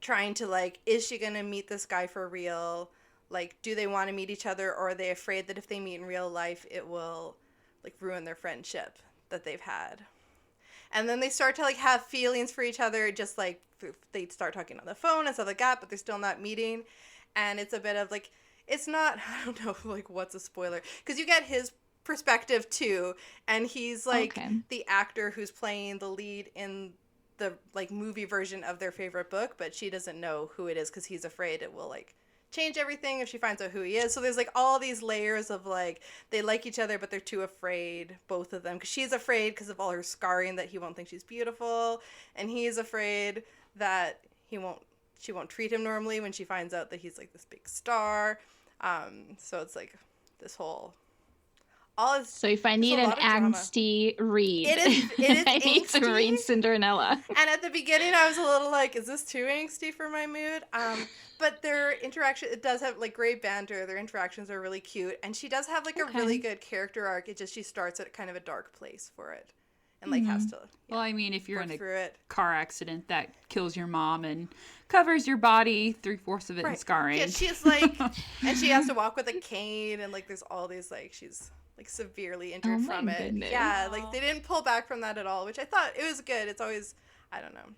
trying to like, is she gonna meet this guy for real? Like, do they want to meet each other, or are they afraid that if they meet in real life it will like ruin their friendship that they've had? And then they start to like have feelings for each other, just like they start talking on the phone and stuff like that, but they're still not meeting. And it's a bit of like, it's not, I don't know, like what's a spoiler, because you get his perspective too, and he's like the actor who's playing the lead in the like movie version of their favorite book, but she doesn't know who it is because he's afraid it will like change everything if she finds out who he is. So there's like all these layers of like, they like each other but they're too afraid, both of them, because she's afraid because of all her scarring that he won't think she's beautiful, and he's afraid that she won't treat him normally when she finds out that he's like this big star. So it's like this whole so if I need an angsty read, it is I need to read Cinderella. And at the beginning I was a little like, is this too angsty for my mood? But their interaction, it does have like great banter, their interactions are really cute, and she does have like a really good character arc. It just, she starts at kind of a dark place for it, and like has to well, I mean, if you're in a car accident that kills your mom and covers your body 3/4 of it in scarring, yeah, she's like and she has to walk with a cane, and like there's all these like, she's like severely injured from it. Goodness. Yeah, like they didn't pull back from that at all, which I thought it was good. It's always, I don't know,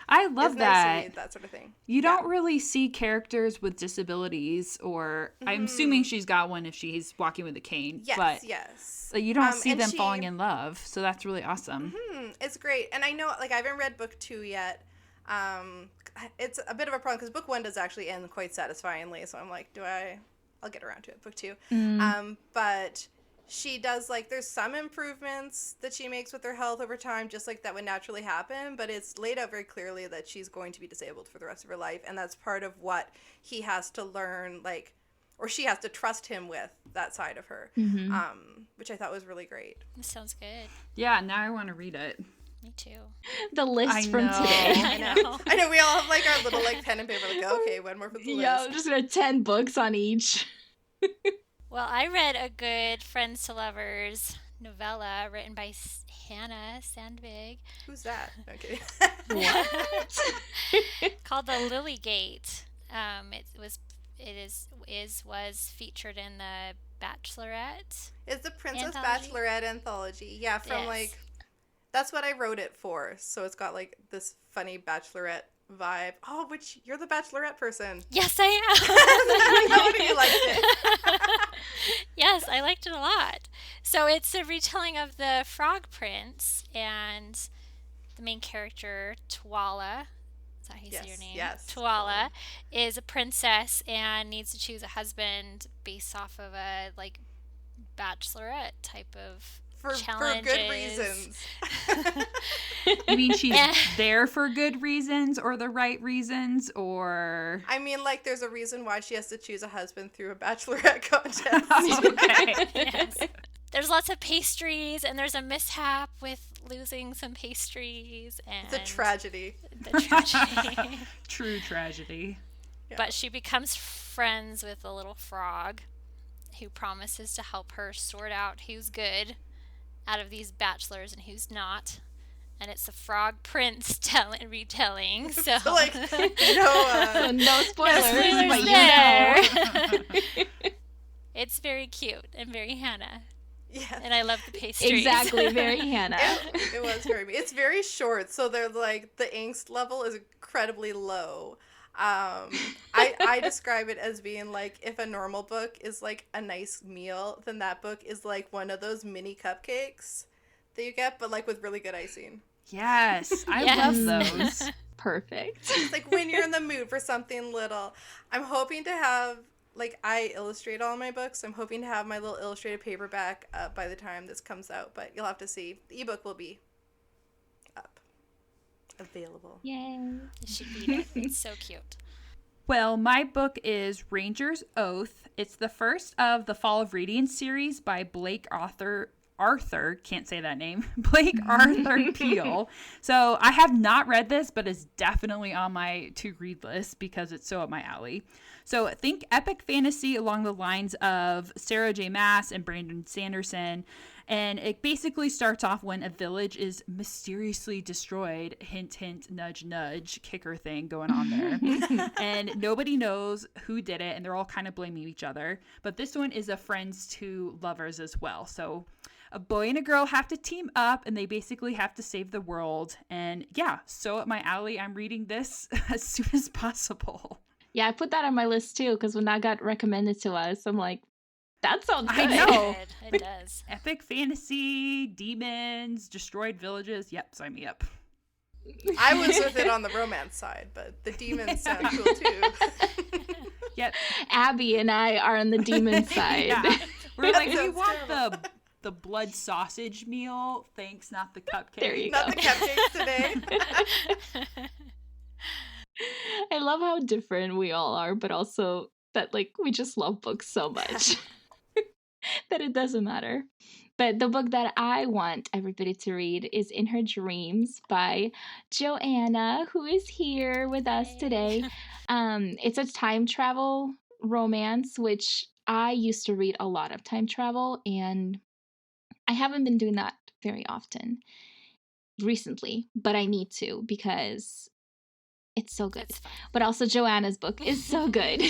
I love that. Nice to read that sort of thing. You don't really see characters with disabilities, or I'm assuming she's got one if she's walking with a cane. Yes, but you don't see them falling in love, so that's really awesome. It's great, and I know, like, I haven't read book 2 yet. It's a bit of a problem because book 1 does actually end quite satisfyingly, so I'm like, I'll get around to it, book 2. But she does, like, there's some improvements that she makes with her health over time, just like that would naturally happen, but it's laid out very clearly that she's going to be disabled for the rest of her life, and that's part of what he has to learn, like, or she has to trust him with that side of her, which I thought was really great. This sounds good. Yeah, now I want to read it. Me too. The list from today. I know. I know, we all have, like, our little, like, pen and paper, like, okay, one more for the list. Yeah, I'm just gonna 10 books on each. Well, I read a good Friends to Lovers novella written by Hanna Sandvig. Who's that? Okay. What? Called The Lily Gate. Was featured in the Bachelorette. It's the Princess Anthology? Bachelorette anthology. Yeah, from Yes. that's what I wrote it for. So it's got like this funny Bachelorette vibe. Oh, which you're the Bachelorette person. Yes, I I know you liked it. Yes, I liked it a lot. So it's a retelling of the Frog Prince, and the main character, Twala, is that how you say your name? Yes. Twala is a princess and needs to choose a husband based off of a like bachelorette type of For challenges. good reasons. You mean she's Yeah. there for good reasons or the right reasons, or? I mean, like, there's a reason why she has to choose a husband through a Bachelorette contest. Okay. Yes. There's lots of pastries, and there's a mishap with losing some pastries, and It's a tragedy. the tragedy. True tragedy. Yeah. But she becomes friends with a little frog who promises to help her sort out who's good out of these bachelors and who's not. And it's the Frog Prince retelling. So, So, like, So no spoilers, spoilers but there. you know. It's very cute and very Hanna. Yeah. And I love the pastries. Exactly, very Hanna. It was very. It's very short, so they're like the angst level is incredibly low. I describe it as being like if a normal book is like a nice meal, then that book is like one of those mini cupcakes that you get, but like with really good icing. Yes, I Yes. love those. Perfect. It's like when you're in the mood for something little. I'm hoping to have, like, I illustrate all my books. I'm hoping to have my little illustrated paperback up by the time this comes out, but you'll have to see. The ebook will be up. Available. Yay. You should read it. It's so cute. Well, my book is Ranger's Oath. It's the first of the Fall of Radiance series by Blake Arthur, can't say that name, Blake Arthur Peel. So I have not read this, but it's definitely on my to-read list because it's so up my alley. So think epic fantasy along the lines of Sarah J. Maas and Brandon Sanderson. And it basically starts off when a village is mysteriously destroyed. Hint, hint, nudge, nudge, kicker thing going on there. And nobody knows who did it, and they're all kind of blaming each other. But this one is a friends to lovers as well. So a boy and a girl have to team up, and they basically have to save the world. And yeah, so up my alley, I'm reading this as soon as possible. Yeah, I put that on my list too, because when that got recommended to us, I'm like, that sounds I good. know. It does. Epic fantasy, demons, destroyed villages. Yep, sign me up. I was with it on the romance side, but the demons sound cool too. Yep. Abby and I are on the demon side. Yeah. We're like, we sounds want terrible. the blood sausage meal. Thanks, not the cupcake. There you Not go. the cupcakes today. I love how different we all are, but also that like we just love books so much that it doesn't matter. But the book that I want everybody to read is In Her Dreams by Joanna, who is here with us Yay. today. It's a time travel romance, which I used to read a lot of time travel, and I haven't been doing that very often recently, but I need to because it's so good. It's fun. But also Joanna's book is so good.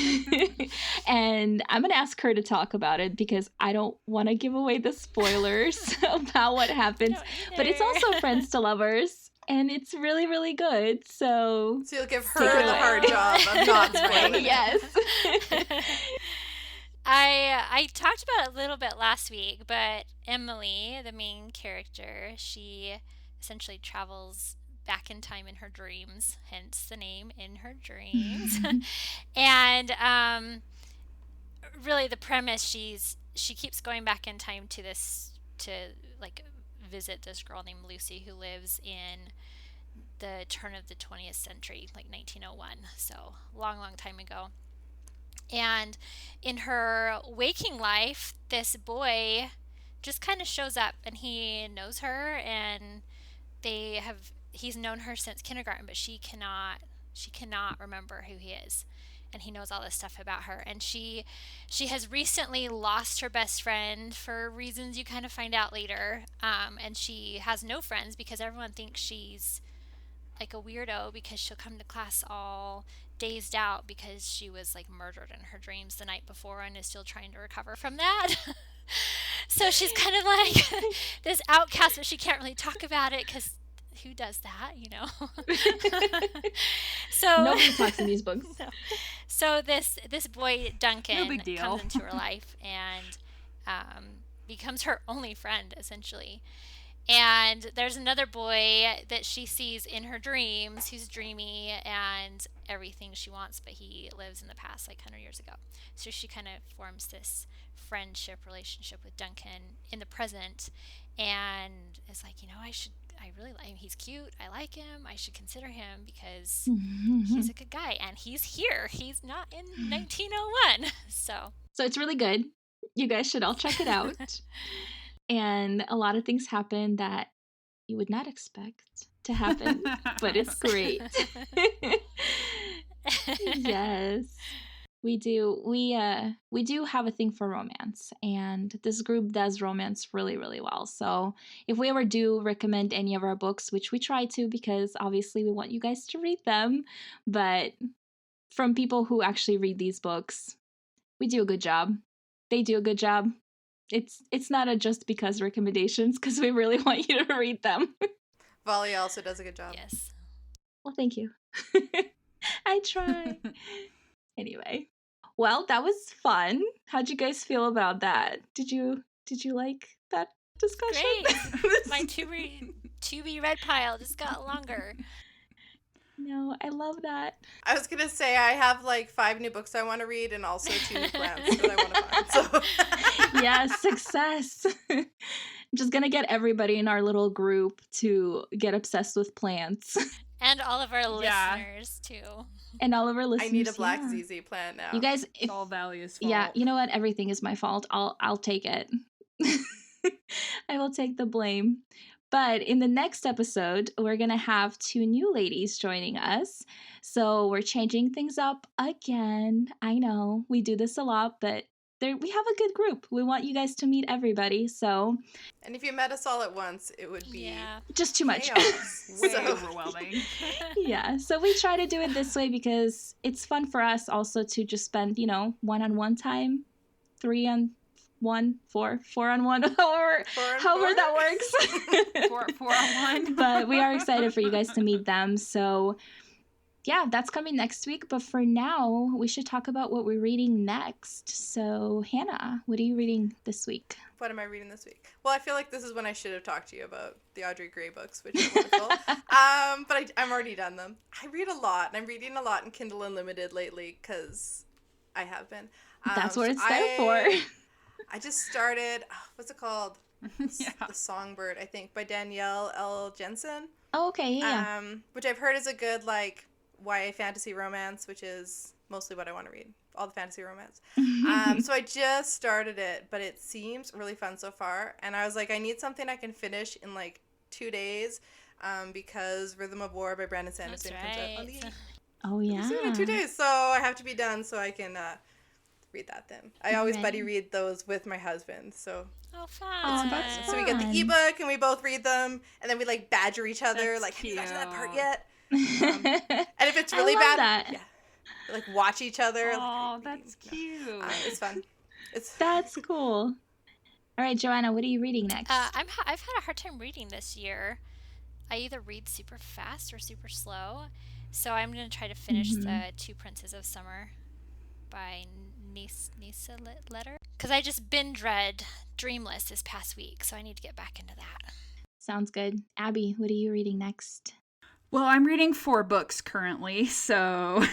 And I'm going to ask her to talk about it because I don't want to give away the spoilers about what happens. But it's also Friends to Lovers, and it's really, really good. So So you'll give Take her it the away. hard job of not spoiling it. yes. I talked about it a little bit last week, but Emily, the main character, she essentially travels back in time in her dreams, hence the name In Her Dreams. And really the premise, she keeps going back in time to like visit this girl named Lucy who lives in the turn of the 20th century, like 1901. So long time ago. And in her waking life, this boy just kind of shows up, and he knows her, and he's known her since kindergarten, but she cannot remember who he is. and he knows all this stuff about her. And she has recently lost her best friend for reasons you kind of find out later. And she has no friends because everyone thinks she's like a weirdo because she'll come to class all dazed out because she was like murdered in her dreams the night before and is still trying to recover from that. So she's kind of like this outcast, but she can't really talk about it because who does that, you know? So Nobody talks in these books. no. So this boy No Duncan big deal. comes into her life and becomes her only friend essentially. And there's another boy that she sees in her dreams who's dreamy and everything she wants, but he lives in the past, like 100 years ago. So she kind of forms this friendship relationship with Duncan in the present and is like, I really like him. He's cute. I like him. I should consider him because he's a good guy. And he's here. He's not in 1901. So it's really good. You guys should all check it out. And a lot of things happen that you would not expect to happen, but it's great. Yes. We do. We do have a thing for romance, and this group does romance really, really well. So if we ever do recommend any of our books, which we try to because obviously we want you guys to read them, but from people who actually read these books, we do a good job. They do a good job. It's not a just because recommendations because we really want you to read them. Valia also does a good job. yes. Well, thank you. I try. Anyway, well, that was fun. How'd you guys feel about that? Did you like that discussion? Great. My to be read pile just got longer. No, I love that. I was gonna say I have like 5 new books I want to read and also 2 new plants that I want to find. So Yeah, success. I'm just gonna get everybody in our little group to get obsessed with plants. And all of our Yeah. listeners, too. And all of our listeners. I need a black yeah. ZZ plant now. You guys, It's all Valia's fault. yeah, you know what? Everything is my fault. I'll take it. I will take the blame. But in the next episode, we're going to have 2 new ladies joining us. So we're changing things up again. I know we do this a lot, but we have a good group. We want you guys to meet everybody. So And if you met us all at once, it would be Yeah. just too much. chaos. Way So- overwhelming. Yeah, so we try to do it this way because it's fun for us also to just spend, one-on-one time, 3-on-1, 4-on-1, however Four that works. 4-on-1. But we are excited for you guys to meet them. So yeah, that's coming next week. But for now, we should talk about what we're reading next. So Hannah, what are you reading this week? What am I reading this week? Well, I feel like this is when I should have talked to you about the Audrey Gray books, which are wonderful. But I'm already done them. I read a lot, and I'm reading a lot in Kindle Unlimited lately because I have been. That's what so it's there for. I just started, what's it called? Yeah. The Songbird, I think, by Danielle L. Jensen. Oh, okay, yeah. Which I've heard is a good, like, YA fantasy romance, which is mostly what I want to read. All the fantasy romance. So I just started it, but it seems really fun so far. And I was like, I need something I can finish in like 2 days, because Rhythm of War by Brandon Sanderson comes out on the Oh, yeah. soon in 2 days. So I have to be done so I can read that then. I always Right. buddy read those with my husband. So Oh, fun. Oh, that's so we get the fun. ebook and we both read them, and then we like badger each other. That's like, have you got to that part cute. yet? And if it's I really love bad, that. yeah, we, like watch each other. Oh, like, that's reading. cute. It's fun. It's That's cool. All right, Joanna, what are you reading next? I've had a hard time reading this year. I either read super fast or super slow. So I'm going to try to finish the Two Princes of Summer by Nisa Letter. Because I just binge read Dreamless this past week, so I need to get back into that. Sounds good. Abby, what are you reading next? Well, I'm reading 4 books currently, so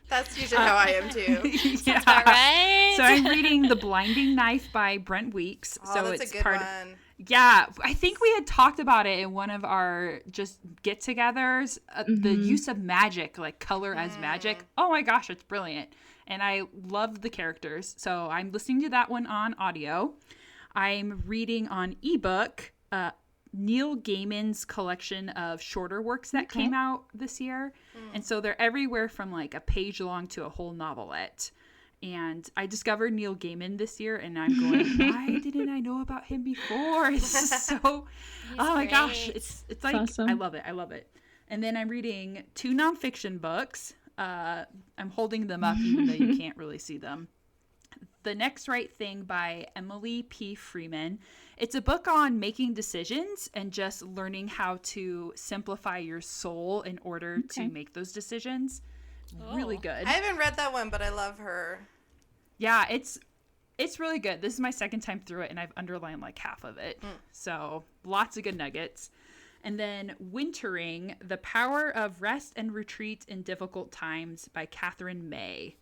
That's usually how I am too. yeah. About right? So I'm reading The Blinding Knife by Brent Weeks. Oh, so that's it's a good part one. Yeah, I think we had talked about it in one of our just get-togethers. The use of magic, like color as magic. Oh my gosh, it's brilliant. And I love the characters. So I'm listening to that one on audio. I'm reading on ebook Neil Gaiman's collection of shorter works that came out this year. And so they're everywhere from like a page long to a whole novelette. And I discovered Neil Gaiman this year, and I'm going, why didn't I know about him before? This is so, oh my gosh. It's like, awesome. I love it. And then I'm reading 2 nonfiction books. I'm holding them up even though you can't really see them. The Next Right Thing by Emily P. Freeman. It's a book on making decisions and just learning how to simplify your soul in order to make those decisions. Really good. I haven't read that one, but I love her. Yeah, it's really good. This is my second time through it, and I've underlined like half of it. So lots of good nuggets. And then Wintering, The Power of Rest and Retreat in Difficult Times by Catherine May,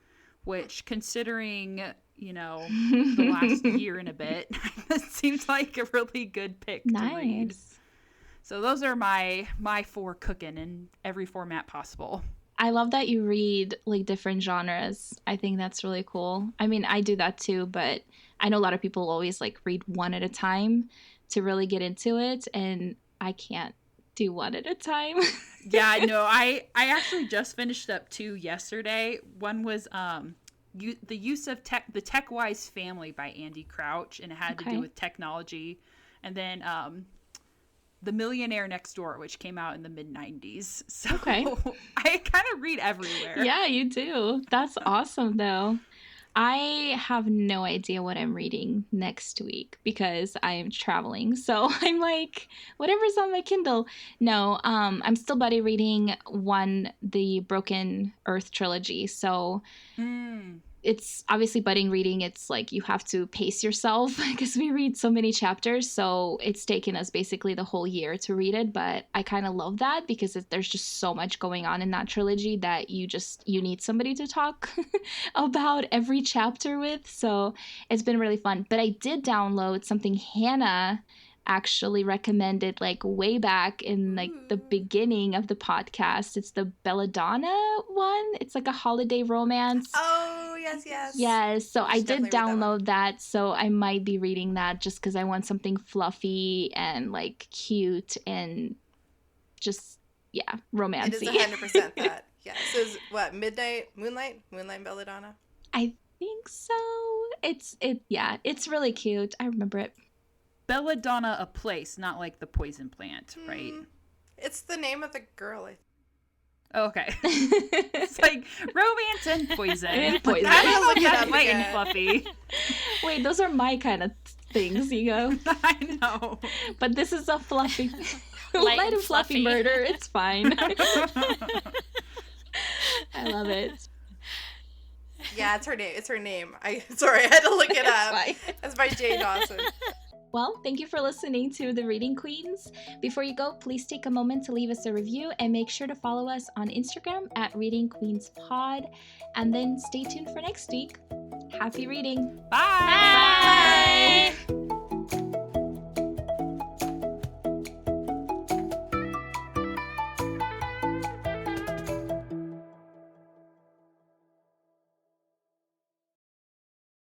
which, considering, you know, the last year and a bit, that seems like a really good pick to read. So those are my 4 cooking in every format possible. I love that you read like different genres. I think that's really cool. I mean, I do that too, but I know a lot of people always like read one at a time to really get into it, and I can't do one at a time. Yeah, no, I actually just finished up 2 yesterday. One was the use of the Tech-Wise Family by Andy Crouch, and it had to do with technology. And then The Millionaire Next Door, which came out in the mid-90s. So I kind of read everywhere. Yeah, you do. That's awesome, though. I have no idea what I'm reading next week because I am traveling. So I'm like, whatever's on my Kindle. No, I'm still buddy reading the Broken Earth trilogy. So it's obviously budding reading. It's like you have to pace yourself because we read so many chapters. So it's taken us basically the whole year to read it. But I kind of love that because there's just so much going on in that trilogy that you need somebody to talk about every chapter with. So it's been really fun. But I did download something Hanna actually recommended like way back in like the beginning of the podcast. It's the Belladonna one. It's like a holiday romance. Oh, yes. So I did download that, so I might be reading that just because I want something fluffy and like cute and just romancy. It is 100% that. Yeah. So is what, Moonlight Belladonna? I think so. It's really cute. I remember it. Belladonna, a place, not like the poison plant, right? It's the name of the girl. Okay. It's like romance and poison. And poison. I'm gonna look it up light again. and fluffy. Wait, those are my kind of things, you go. I know. But this is a fluffy, Light light and fluffy. fluffy murder. It's fine. I love it. Yeah, it's her name. Sorry, I had to look it up. Fine. That's by Jay Dawson. Well, thank you for listening to The Reading Queens. Before you go, please take a moment to leave us a review and make sure to follow us on Instagram at Reading Queens Pod. And then stay tuned for next week. Happy reading. Bye.